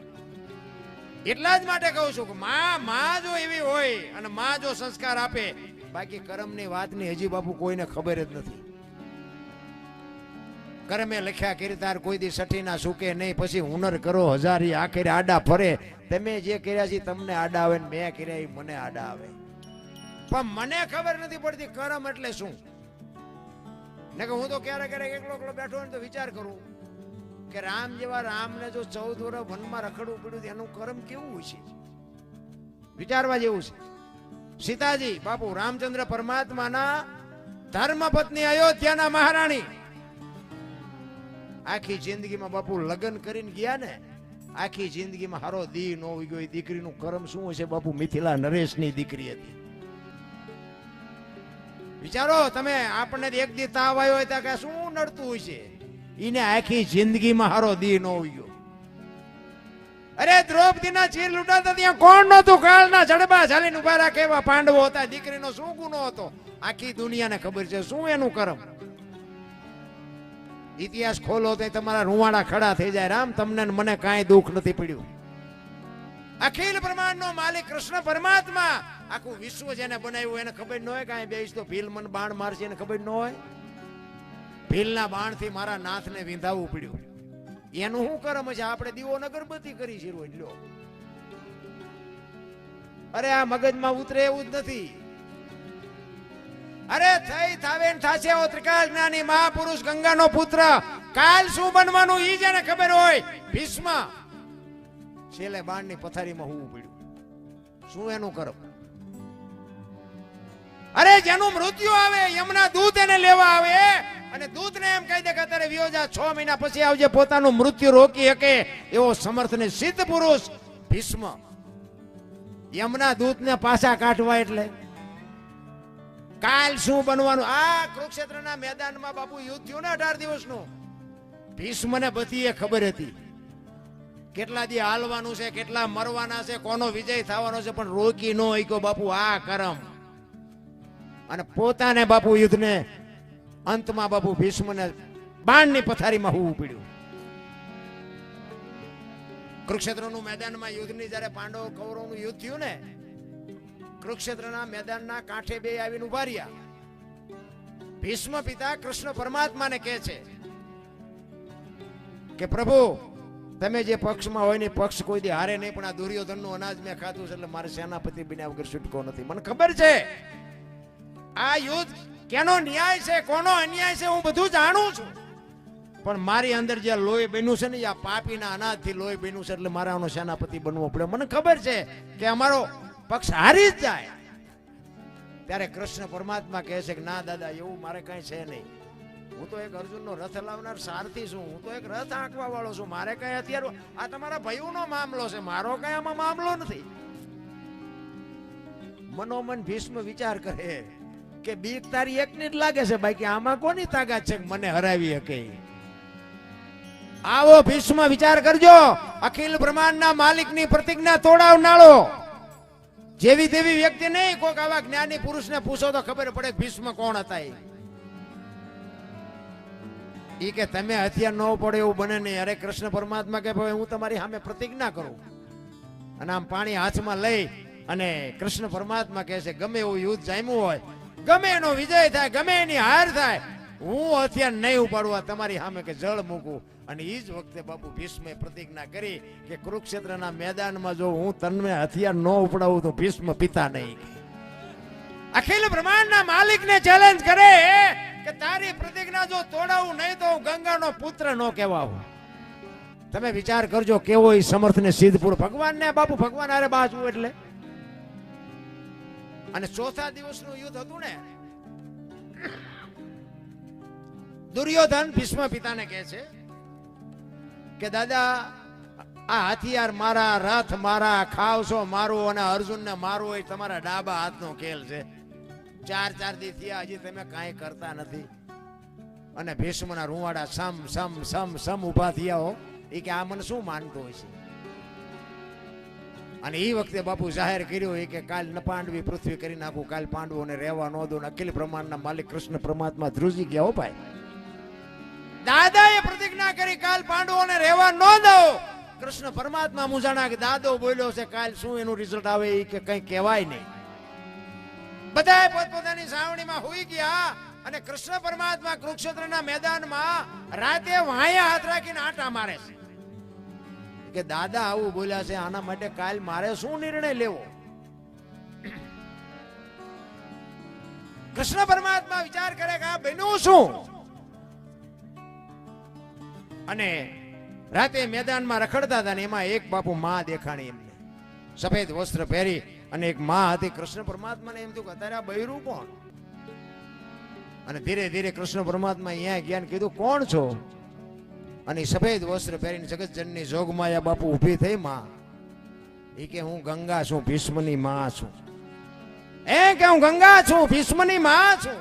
એટલા જ માટે કહું છું કે માં જો એવી હોય અને માં જો સંસ્કાર આપે, બાકી કર્મની વાતની હજી બાપુ કોઈને ખબર જ નથી. કર્મે લખ્યા કીર્તાર કોઈ દી સઠી ના સુકે નહીં, પછી હુનર કરો હજારી આખરે આડા ફરે. તમે જે કર્યા છે તમને આડા આવે, મેં કર્યા મને આડા આવે. પણ મને ખબર નથી પડતી કર્મ એટલે શું. ને કે હું તો ક્યારેક એકલો બેઠો ને તો વિચાર કરું કે રામ જેવા રામને જો 14 વર્ષ વનમાં રખડવું પડ્યું એનું કર્મ કેવું હોય છે? વિચારવા જેવું છે. સીતાજી બાપુ રામચંદ્ર પરમાત્માના ધર્મપત્ની, અયોધ્યાના મહારાણી, આખી જિંદગીમાં બાપુ લગ્ન કરીને ગયા ને, આખી જિંદગીમાં હારો દી ન હોય ગયો. દીકરીનું કર્મ શું હશે બાપુ? મિથિલા નરેશની દીકરી હતી. વિચારો તમે, આપણને એક દી તાવ આવ્યો હોય તો શું નડતું હોય છે? એને આખી જિંદગીમાં હારો દી ન હોય ગયો. અરે દ્રૌપદીના ચીર લૂંટાતા ત્યાં કોણ નહોતું? કાળના જડબા ઝાલીને ઉભા રાખે એવા પાંડવો હતા. દીકરીનો શું ગુનો હતો? આખી દુનિયાને ખબર છે. શું એનું કર્મ? ઇતિહાસ ખોલો તો તમારા રૂવાડા ખડા થઈ જાય. રામ તમને મને કાંઈ દુઃખ નથી પડ્યું. અખિલ બ્રહ્માંડનો માલિક કૃષ્ણ પરમાત્મા, આખું વિશ્વ જેને બનાવ્યું એને ખબર ન હોય કાંઈ બેસ તો ભીલ મને બાણ મારશે એને ખબર ન હોય? ભીલના બાણથી મારા નાથને વિંધાવવું પડ્યું. એનું શું કર્મ છે? આપણે દીવો અગરબત્તી કરી છે રોજ. લ્યો, અરે આ મગજમાં ઉતરે એવું જ નથી. અરે થઈ થાવે ને થાશે ઓ ત્રિકાળ જ્ઞાની મહાપુરુષ ગંગાનો પુત્ર. કાલ શું બનવાનું ઈ જેને ખબર હોય. ભીષ્મ છેલ્લે બાણની પથારીમાં હોવું પડ્યું. શું એનું કર્મ? અરે જેનું મૃત્યુ આવે, યમના દૂત એને લેવા આવે અને દૂતને એમ કહી દે કે અત્યારે વિયો જા, 6 મહિના પછી આવજે. પોતાનું મૃત્યુ રોકી શકે એવો સમર્થ ને સિદ્ધ પુરુષ ભીષ્મ યમના દૂતને પાછા કાઢવા એટલે કાલ શું બનવાનું? આ કુરુક્ષેત્રના મેદાનમાં બાપુ યુદ્ધ થયું ને 18 દિવસનું. ભીષ્મને બધી ખબર હતી કેટલા દી હાલવાનું છે, કેટલા મરવાના છે, કોનો વિજય થવાનો છે, પણ રોકી ન શક્યો બાપુ આ કરમ. અને પોતાને બાપુ યુદ્ધને અંતમાં બાપુ ભીષ્મને બાણની પથારીમાં હોવું પડ્યું. કુરુક્ષેત્રનું મેદાનમાં યુદ્ધની જ્યારે પાંડવ કૌરવનું યુદ્ધ થયું ને, કુરુક્ષેત્રના મેદાનના કાંઠે બે આવીને ઉભા રહ્યા. ભીષ્મ પિતા કૃષ્ણ પરમાત્માને કહે છે કે પ્રભુ તમે જે પક્ષમાં હોય ને પક્ષ કોઈ દી હારે નહીં, પણ આ દુર્યોધનનું અનાજ મેં ખાધું છે એટલે મારે સેનાપતિ બન્યા વગર છૂટકો નથી. મને ખબર છે આ યુદ્ધ કેનો ન્યાય છે, કોનો અન્યાય છે, હું બધું જાણું છું, પણ મારી અંદર જે લોહી બન્યું છે ને, આ પાપીના અનાજથી લોહી બન્યું છે, એટલે મારે આનો સેનાપતિ બનવો પડે. મને ખબર છે કે અમારો પક્ષ હારી જ જાય. ત્યારે કૃષ્ણ પરમાત્મા કહે છે કે ના દાદા, એવું મારે કઈ છે નહીં. હું તો એક અર્જુનનો રથ લાવનાર સારથી છું, હું તો એક રથ આંકવા વાળો છું. મારે કઈ અત્યારે આ તમારા ભાઈઓનો મામલો છે, મારો કઈ આમાં મામલો નથી. મનોમન ભીષ્મ વિચાર કરે કે બીક તારી એકની જ લાગે છે, બાકી આમાં કોની તાકાત છે મને હરાવી શકે? આવો ભીષ્મ વિચાર કરજો. અખિલ બ્રહ્માંડના માલિકની પ્રતિજ્ઞા તોડાવનારો જેવી તેવી વ્યક્તિ નહીં. કોઈક આવા જ્ઞાની પુરુષને પૂછો તો ખબર પડે ભીષ્મ કોણ હતા. એ કે તમે હથિયાર ન પડે એવું બને નહીં. અરે કૃષ્ણ પરમાત્મા કે ભાઈ હું તમારી સામે પ્રતિજ્ઞા કરું. અને આમ પાણી હાથમાં લઈ અને કૃષ્ણ પરમાત્મા કહે છે ગમે એવું યુદ્ધ જામ્યું હોય, ગમે એનો વિજય થાય, ગમે એની હાર થાય, હું હથિયાર નહીં ઉપાડવા તમારી સામે કે જળ મૂકું. અને એ જ વખતે બાપુ ભીષ્મે પ્રતિજ્ઞા કરી કે કુરુક્ષેત્રના મેદાનમાં જો હું તને હથિયાર ન ઉપડાવું તો ભીષ્મ પિતા નહીં. અખિલ બ્રહ્માંડના માલિકને ચેલેન્જ કરે કે તારી પ્રતિજ્ઞા જો તોડાવું નહીં તો હું ગંગાનો પુત્ર ન કહેવાઉં. તમે વિચાર કરજો કેવો એ સમર્થ ને સિદ્ધપુર ભગવાનને બાપુ ભગવાન હારે બાજવું એટલે. અને ચોથા દિવસનું યુદ્ધ હતું ને, દુર્યોધન ભીષ્મ પિતાને કહે છે કે દાદા આ હથિયાર મારા, રથ મારા, ખાવસો મારું અને અર્જુનને મારું એ તમારા ડાબા હાથનો ખેલ છે. 4 દી થયા હજી તમે કાંઈ કરતા નથી. અને ભીષ્મના રૂવાડા સમ સમ સમ સમ ઉભા થયા હો. એ કે આ મને શું માનતો હોય છે? અને એ વખતે બાપુ જાહેર કર્યું એ કે કાલ નપાંડવી પૃથ્વી કરી નાખું, કાલ પાંડવોને રહેવા ન દો. અખિલ બ્રહ્માંડના માલિક કૃષ્ણ પરમાત્મા ધ્રુજી ગયા હો ભાઈ. દાદાએ પ્રતિજ્ઞા કરી કાલ પાંડવોને રહેવા ન દો. કૃષ્ણ પરમાત્મા મુજાણા કે દાદો બોલ્યો છે, કાલ શું એનું રિઝલ્ટ આવે એ કે કઈ કહેવાય નહીં. બધાએ પોતપોતાની સાવણીમાં હોઈ ગયા. અને કૃષ્ણ પરમાત્મા કુરુક્ષેત્રના મેદાનમાં રાતે વાયા હાથ રાખીને આંટા મારે છે કે દાદા આવું બોલ્યા છે, આના માટે કાલ મારે શું નિર્ણય લેવો? કૃષ્ણ પરમાત્મા વિચાર કરે કે આ બન્યું શું? અને રાતે મેદાનમાં રખડતા હતા ને એમાં એક બાપુ માં દેખાણી એમને, સફેદ વસ્ત્ર પહેરી અને એક માં હતી. કૃષ્ણ પરમાત્માને એમ થયું કે અત્યારે આ બૈરું કોણ? અને ધીરે ધીરે કૃષ્ણ પરમાત્મા અહીંયા ગયા કીધું કોણ છો? અને સફેદ વસ્ત્ર પહેરીને જગતજનની જોગમાયા બાપુ ઊભી થઈ. માં એ કે હું ગંગા છું, ભીષ્મની માં છું. એ કે હું ગંગા છું, ભીષ્મની માં છું.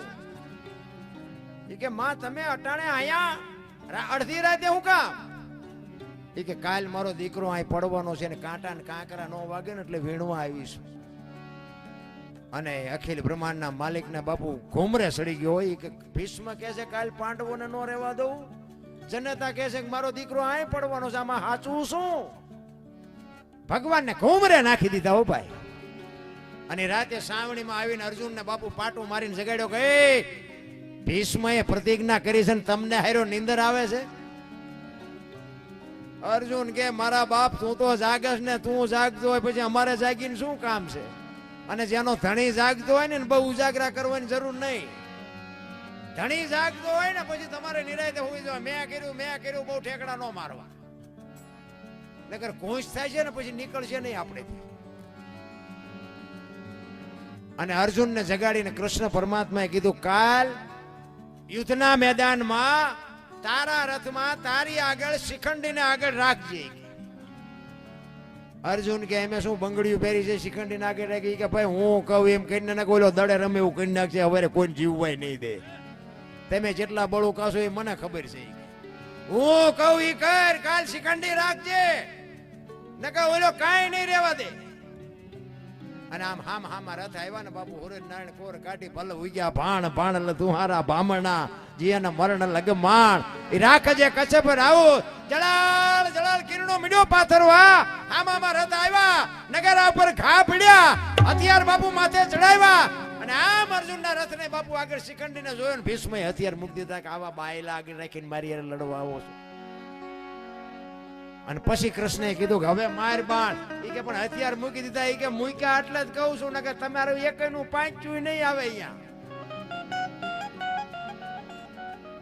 એ કે માં તમે અટાણે આયા અડધી રાતે હું કામ? એ કે કાલ મારો દીકરો અહીં પડવાનો છે ને કાંટા ને કાંકરા નો વાગે ને એટલે વીણવા આવીશું. અને અખિલ બ્રહ્માંડના માલિકના બાપુ ઘુમરે સડી ગયો હોય કે ભીષ્મ કહે છે કાલ પાંડવોને ન રહેવા દઉં, જનતા કહે છે કે મારો દીકરો અહીં પડવાનો છે, આમાં સાચું શું? ભગવાનને ઘુમરે નાખી દીધા હો ભાઈ. અને રાતે સાવણીમાં આવીને અર્જુનને બાપુ પાટું મારીને જગાડ્યો કે ભીષ્મએ પ્રતિજ્ઞા કરી છે ને તમને હારો નિંદર આવે છે? અર્જુન કે મારા બાપ તું તો જાગસ ને, તું જાગતો હોય પછી અમારે જાગીને શું કામ છે? અને જેનો ધણી જાગતો હોય ને બહુ ઉજાગરા કરવાની જરૂર નહીં. ધણી જાગતો હોય ને પછી તમારે નિરાયતે હોવી જોઈએ. મેં કર્યું બહુ ઠેકડા ન મારવા, નકર કોંચ થાય છે ને પછી નીકળશે નહીં આપણે. અને અર્જુનને જગાડીને કૃષ્ણ પરમાત્માએ કીધું કાલ યુદ્ધના મેદાનમાં તારા રથમાં તારી આગળ શિખંડીને આગળ રાખજે. અર્જુન કે એમે શું બંગડીયું પહેરી છે, શિખંડી નાખી રાખી કે ભાઈ હું કહું એમ કરીને નાખો, ઓલો દડે રમે એવું કરી નાખશે, હવે કોઈ જીવવાય નહીં દે. તમે જેટલા બળું કાશો એ મને ખબર છે. હું કહું ઈ કર, કાલ શિખંડી રાખજે, નકર ઓલો કાંઈ નહીં રહેવા દે. અને આમ હામાં રથ આવ્યા ને બાપુ હુરજ નારાયણ કોર કાઢી ભલે ઉગ્યા ભાણ ભાણ એટલે તું હારા ભામણા જીયાના મરણ લગ માણ ઈ રાખજે કચ્છ પર આવું જળાલ જળાલ કિરણો મીડ્યો પાથરવા. હામાં રથ આવ્યા, નગરા ઉપર ઘા પડ્યા, હથિયાર બાપુ માથે ચડાવ્યા. અને આમ અર્જુનના રથને બાપુ આગળ શિખંડીને જોયો ને ભીષ્મએ હથિયાર મૂકી દીધા કે આવા બાયલા આગળ રાખીને મારી હારે લડવા આવો છો. અને પછી કૃષ્ણએ કીધું કે હવે માર બાણ. ઈ કે પણ હથિયાર મૂકી દીધા. ઈ કે મૂક્યા એટલે જ કહું છું, ને કે તમારું એકનું પાંચું નહીં આવે અહીંયા.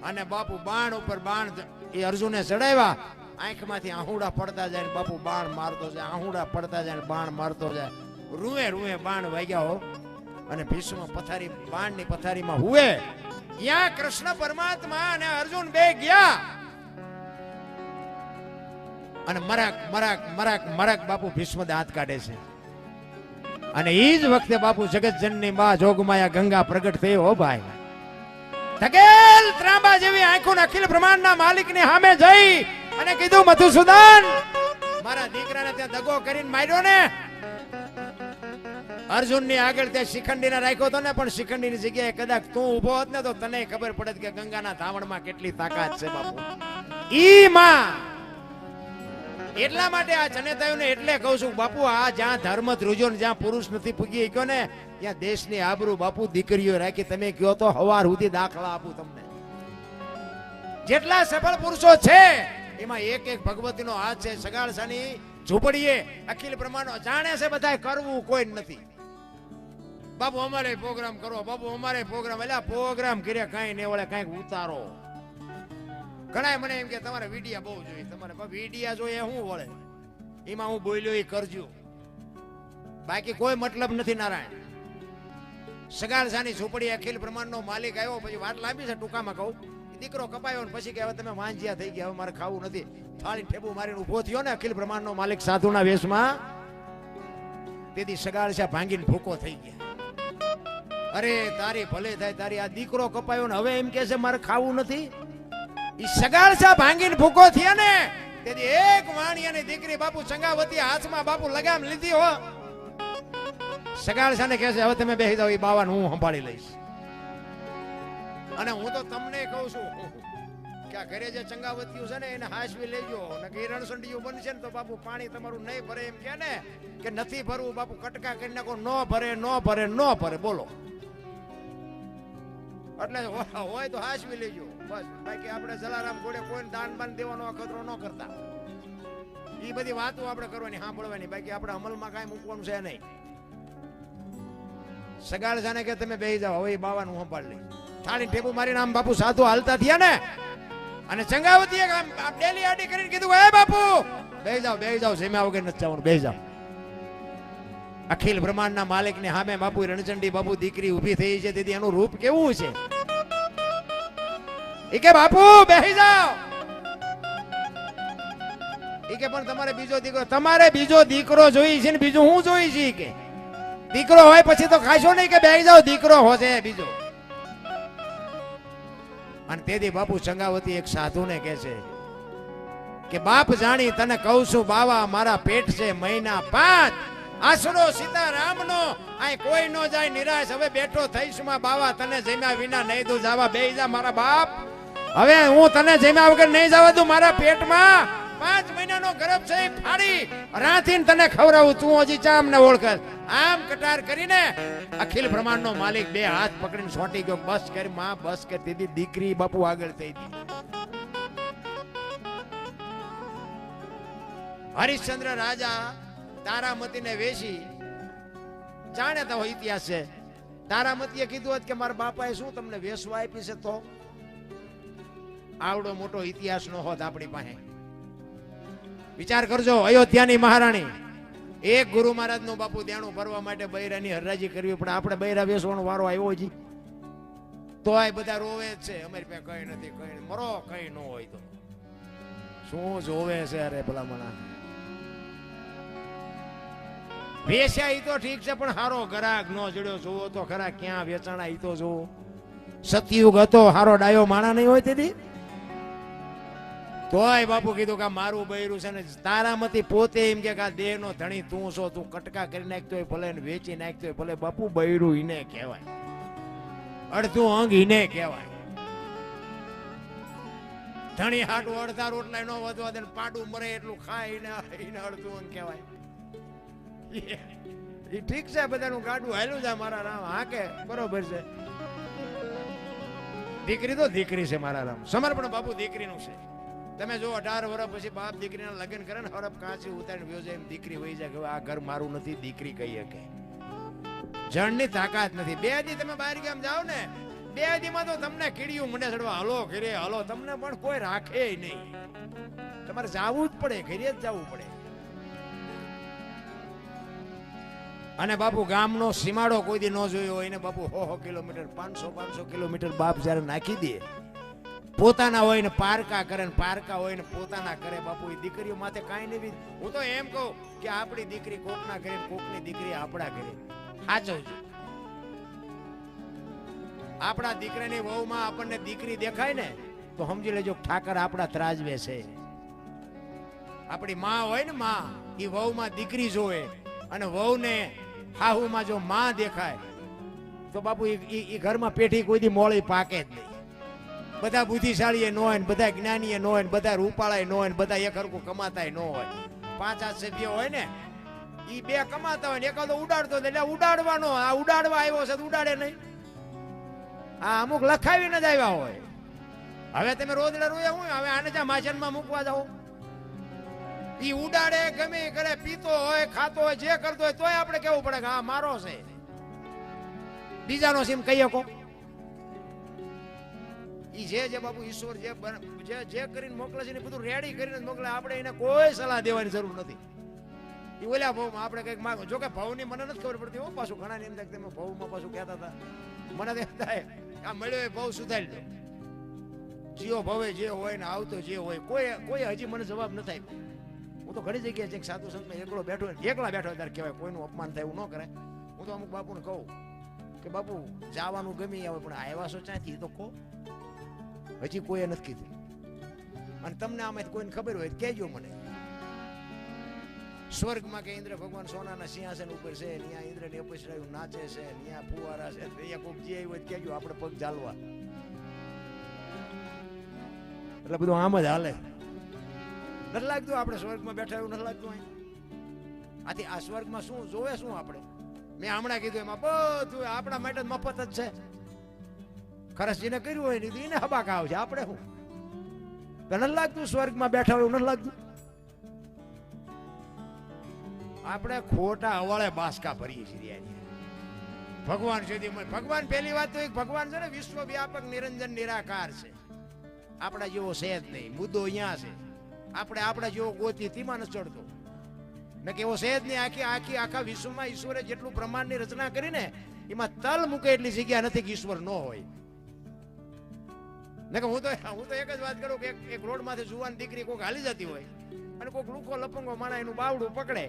અને બાપુ બાણ ઉપર બાણ એ અર્જુને ચડાવ્યા. આંખમાંથી આહુડા પડતા જાય, બાપુ બાણ મારતો જાય, આહુડા પડતા જાય, બાણ મારતો જાય. રૂએ રૂએ બાણ વાગ્યા હો. અને ભીષ્મ પથારી બાણની પથારીમાં હુએ. ત્યાં કૃષ્ણ પરમાત્મા અને અર્જુન બે ગયા. અને મરાક મરાક મરાક મરાક બાપુ ભીષ્મ દાંત કાઢે છે. અને એ જ વખતે બાપુ જગતજનની માં જોગમાયા ગંગા પ્રગટ થઈ. હો ભાઈ, ધકેલ ત્રાંબા જેવી આંખોના અખિલ બ્રહ્માંડના માલિકની સામે જઈ અને કીધું, મધુસૂદન મારા દીકરાને ત્યાં દગો કરીને માર્યો ને. અર્જુનની આગળ ત્યાં શિખંડીને રાખ્યો હતો ને, પણ શિખંડીની જગ્યાએ કદાચ તું ઊભો હોત ને તો તને ખબર પડે કે ગંગાના ધાવણમાં કેટલી તાકાત છે બાપુ. ઈ માં એટલા માટે આ જનેતાઓને એટલે કહું છું બાપુ, આ જ્યાં ધર્મ ધ્રુજો ને જ્યાં પુરુષ નથી પૂગી ગયો ને ત્યાં દેશની આબરૂ બાપુ દીકરીઓ રાખી. તમે કયો તો હવાર સુધી દાખલા આપું તમને. જેટલા સફળ પુરુષો છે એમાં એક એક ભગવતીનો હાથ છે. સગાળસાની ઝૂંપડીએ અખિલ બ્રહ્માંડ જાણે છે બધા, કરવું કોઈ નથી. બાપુ અમારે પ્રોગ્રામ કરો, બાપુ અમારે પ્રોગ્રામ. એટલે પ્રોગ્રામ કર્યા કઈ નહીં વળે, કઈક ઉતારો. ઘણા મને એમ કે તમારે વિડિયા બહુ જોઈએ, તમારે વિડિયા જોઈએ શું વળે, એમાં હું બોલ્યો એ કરજો, બાકી કોઈ મતલબ નથી. નારાયણ સગાળસાની ઝૂંપડી અખિલ બ્રહ્માંડનો માલિક આવ્યો. પછી વાત લાંબી છે, ટૂંકામાં કહું. દીકરો કપાયો ને પછી કે હવે તમે વાંજિયા થઈ ગયા, હવે મારે ખાવું નથી. થાળી ઠેબુ મારીને ઉભો થયો ને અખિલ બ્રહ્માંડનો માલિક સાધુના વેશમાં. તેથી સગાળસા ભાંગીને ભૂકો થઈ ગયા. અરે તારી ભલે થાય, તારી આ દીકરો કપાયો ને હવે એમ કે છે મારે ખાવું નથી. ઈ સગાળસા ભાંગીને ભૂકો થયા ને તેથી એક વાણિયાની દીકરી બાપુ સંગાવતી હાથમાં બાપુ લગામ લીધી હો. સગાળસાને કહે છે હવે તમે બેસી જાઓ, એ બાવાને હું સંભાળી લઈશ. અને હું તો તમને કહું છું કે આ ઘરે જે ચંગાવતીયું છે ને એને હાસવી લેજો, ને કે રણસંડીયું બનશે ને તો બાપુ પાણી તમારું નહીં ભરે. એમ કે ને કે નથી ભરવું બાપુ, કટકા કરી નાખો, નો ભરે નો ભરે નો ભરે. બોલો એટલે હોય તો હાસવી લેજો બસ. બાકી આપણે જલારામ ઘોડે કોઈને દાન બાન દેવાનો અખતરો ન કરતા. એ બધી વાતો આપણે કરવાની, સાંભળવાની, બાકી આપણે અમલમાં કાંઈ મૂકવાનું છે નહીં. સગાળસાને કે તમે બેસી જાઓ, હવે બાવાનું સંભાળ લઈ. થાળી ટેબુ મારીને આમ બાપુ સાધુ હાલતા થયા ને. અને ચંગાવતીએ આમ ડેલી આડી કરીને કીધું, હે બાપુ બેસી જાઓ, જમ્યા વગર નથી જવાનું, બેસી જાઓ. અખિલ બ્રહ્માંડના માલિકની સામે બાપુ રણચંડી બાપુ દીકરી ઊભી થઈ છે. તેથી એનું રૂપ કેવું છે. ઈ કે બાપુ બેસી જાઓ. ઈ કે પણ તમારે બીજો દીકરો જોઈ છે ને બીજું હું જોઈ છે. કે દીકરો હોય પછી તો ખાશો નહીં, કે બેસી જાઓ દીકરો હોશે બીજો. અને તેથી બાપુ ચંગાવતી એક સાધુને કહે છે કે બાપ જાણી તને કહું છું બાવા, મારા પેટ છે મહિના 5, આસરો સીતારામનો, આ કોઈ નો જાય નિરાશ. હવે બેઠો થઈશ માં બાવા, તને જમ્યા વિના નહીં દઉં જવા. બેસી જા મારા બાપ, હવે હું તને જમ્યા વગર નહીં જવા દઉં. મારા પેટમાં 5 મહિનાનો ગર્ભ છે, ફાડી રાંધીને તને ખવડાવું. તું હજી ચામ ને ઓળખ. આમ કટાર કરીને અખિલ બ્રહ્માંડનો માલિક બે હાથ પકડીને છોટી ગયો. બસ કરી માં, બસ કરી. તેથી દીકરી બાપુ આગળ થઈ હતી. હરિશ્ચંદ્ર રાજા તારામતીને વેશી જાણ્યા હોય ઇતિહાસ છે. તારામતીએ કીધું હોત કે મારા બાપાએ શું તમને વેશવા આપી છે તો આવડો મોટો ઇતિહાસ નો હોત આપણી પાસે. વિચાર કરજો, અયોધ્યાની મહારાણી એક ગુરુ મહારાજ નું બાપુ દેણું ભરવા માટે બૈરાની હરરાજી કરવી પડે. આપણે બૈરા વેસવાનો વારો આવ્યો જી તો આ બધા રોવે જ છે, અમારી પાસે કઈ નથી, કઈ મરો, કઈ ન હોય તો શું જોવે છે. અરે ભલા મણા વેચ્યા ઈ તો ઠીક છે, પણ હારો ગ્રાહક નો જડ્યો જોવો તો ખરા, ક્યાં વેચાણા ઈ તો જોવો. સતયુગ હતો, હારો ડાયો માણા નહીં હોય તેથી. તોય બાપુ કીધું કે મારું બૈરું છે ને તારામાંથી પોતે એમ કે આ દેહ નો ધણી તું છો, તું કટકા કરી નાખતો હોય ભલે ને વેચી નાખતો હોય ભલે, બાપુ બૈરું ઈને કહેવાય, અડધું અંગ ઈને કહેવાય. ધણી હાટું અડધા રોટલા નો વધવા દે, પાડું મરે એટલું ખાય એને અડધું અંગ કહેવાય. એ ઠીક છે, બધાનું ગાડું હાલ્યું છે મારા રામ, હા કે બરોબર છે. દીકરી તો દીકરી છે મારા રામ, સમર્પણ બાપુ દીકરીનું છે. તમે જો 18 વર્ષ પછી બાપ દીકરીના લગ્ન કરે ને, હરફ કાચી ઉતારીને વ્યો જાય, દીકરી વહી જાય કે આ ઘર મારું નથી, દીકરી કહી શકે. જણની તાકાત નથી. 2 દી તમે બહાર ગામ જાઓ ને, 2 દીમાં તો તમને કીડિયું મને ચડવા, હલો ઘરે હલો, તમને પણ કોઈ રાખે નહીં. તમારે જવું જ પડે, ઘરે જ જવું પડે. અને બાપુ ગામનો સીમાડો કોઈ દી ન જોયો હોય ને બાપુ 100 કિલોમીટર 500 કિલોમીટર બાપ જયારે નાખી દે, પોતાના હોય ને પારકા કરે ને પારકા હોય ને પોતાના કરે, બાપુ એ દીકરીઓ માથે કાંઈ નહીં. હું તો એમ કહું કે આપણી દીકરી કોકના ઘરે, કોકની દીકરી આપણા ઘરે. સાચું છે. આપણા દીકરાની વહુમાં આપણને દીકરી દેખાય ને તો સમજી લેજો ઠાકર આપણા ત્રાજવે છે. આપણી માં હોય ને માં, એ વહુમાં દીકરી જોવે, અને વહુને હાહુમાં જો માં દેખાય તો બાપુ એ ઘરમાં પેઠી કોઈ દી મોળી પાકે જ નહીં. બધા બુદ્ધિશાળી ન હોય ને, બધા જ્ઞાની ન હોય ને, બધા રૂપાળા ન હોય ને, બધા એક હરખું કમાતા ન હોય. 5 સભ્ય હોય ને, એ 2 કમાતા હોય ને એકાદો ઉડાડતો, એટલે ઉડાડવાનો, આ ઉડાડવા આવ્યો છે ઉડાડે નહીં. આ અમુક લખાવીને જ આવ્યા હોય. હવે તમે રોજડા રોયા હોય, હવે આને જ્યાં માછનમાં મૂકવા જાઓ, ઈ ઉડાડે ગમે કરે, પીતો હોય ખાતો હોય જે કરતો હોય, તોય આપણે કેવું પડે કે હા મારો છે. બીજાનો સીમ કહી શકો. ઈ જે બાપુ ઈશ્વર જે કરીને મોકલે છે ને બધું રેડી કરીને મોકલે. આપણે એને કોઈ સલાહ દેવાની જરૂર નથી. એ ઓલા ભાવમાં આપણે કઈક માંગો. જો કે ભાવની મને નથી ખબર પડતી હો. પાછું ઘણા એમ થાય તમે ભાવમાં પાછું કહેતા હતા, મને તો એમ થાય આ મળ્યો એ ભાવ સુધારી દો. જીઓ ભાવે જે હોય ને આવતો જે હોય, કોઈ હજી મને જવાબ નથી આપ્યો. હું તો ઘણી જગ્યાએ છે સાધુ સંતમાં એકલા બેઠો ત્યારે કહેવાય, કોઈનું અપમાન થાય એવું ન કરે. હું તો અમુક બાપુને કહું કે બાપુ જવાનું ગમે આવે, પણ આવ્યા છો ક્યાંથી તો કહો. હજી કોઈએ નથી કીધું. અને તમને આમાંથી કોઈને ખબર હોય કહેજો મને. સ્વર્ગમાં કે ઇન્દ્ર ભગવાન સોનાના સિંહાસન ઉપર છે, ત્યાં ઇન્દ્રની અપસરાયું નાચે છે, ત્યાં ફુવારા છે, ત્યાં કોઈક જે આવ્યું હોય કહેજો, આપણે પગ ચાલવા. એટલે બધું આમ જ હાલે. નથી લાગતું આપણે સ્વર્ગમાં બેઠા એવું નથી લાગતું? આથી આ સ્વર્ગમાં શું જોવે શું આપણે? મેં હમણાં કીધું એમાં બધું આપણા માટે મફત જ છે. ખરસજીને કર્યું હોય ને એને હબાકા આવશે, આપણે શું નથી લાગતું સ્વર્ગમાં બેઠા હોય એવું નથી લાગતું? આપણે ખોટા અવાળે બાસકા ભરીએ છીએ. ભગવાન સુધી ભગવાન પહેલી વાત તો એક ભગવાન છે ને વિશ્વવ્યાપક નિરંજન નિરાકાર છે. આપણા જેવો છે જ નહીં. મુદ્દો અહીંયા છે. આપણે આપણા જેવો ગોતી તેમાં નથી ચડતો ને, કે એવો છે જ નહીં. આખા વિશ્વમાં ઈશ્વરે જેટલું બ્રહ્માંડની રચના કરી ને એમાં તલ મૂકે એટલી જગ્યા નથી કે ઈશ્વર ન હોય. ને કે હું તો એક જ વાત કરું કે એક રોડ માંથી જુવાન દીકરી કોઈક હાલી જતી હોય અને કોઈક લુખો લપંગો માણા એનું બાવડું પકડે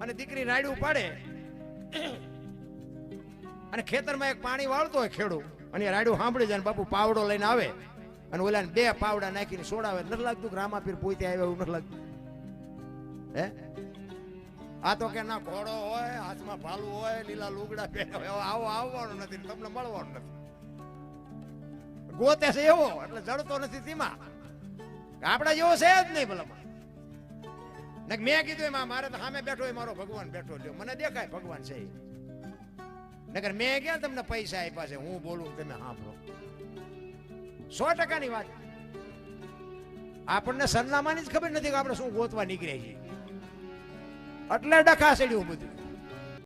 અને દીકરી રાયડું પાડે અને ખેતરમાં એક પાણી વાળતો હોય ખેડૂ, અને રાયડું સાંભળી જાય બાપુ પાવડો લઈને આવે અને ઓલા 2 પાવડા નાખીને સોડાવે. નથી લાગતું કે રામાપીર પોતે આવ્યા એવું નથી લાગતું? હે આ તો કે ના ઘોડો હોય, હાથમાં ભાલું હોય, લીલા લુગડા પહેર્યા હોય, આવો આવવાનું નથી, તમને મળવાનું નથી. ગોતે છે એવો એટલે જડતો નથી તેમાં. આપડા જેવો છે જ નહીં ભલામાં. મેં કીધું એમાં મારે તો સામે બેઠો હોય મારો ભગવાન બેઠો, લ્યો મને દેખાય ભગવાન છે. નકર મેં ક્યાં તમને પૈસા આપ્યા છે હું બોલું તમે સાંભળો? 100%ની વાત. આપણને સરનામાની જ ખબર નથી કે આપણે શું ગોતવા નીકળે છે, એટલે ડખા ચડ્યું બધું.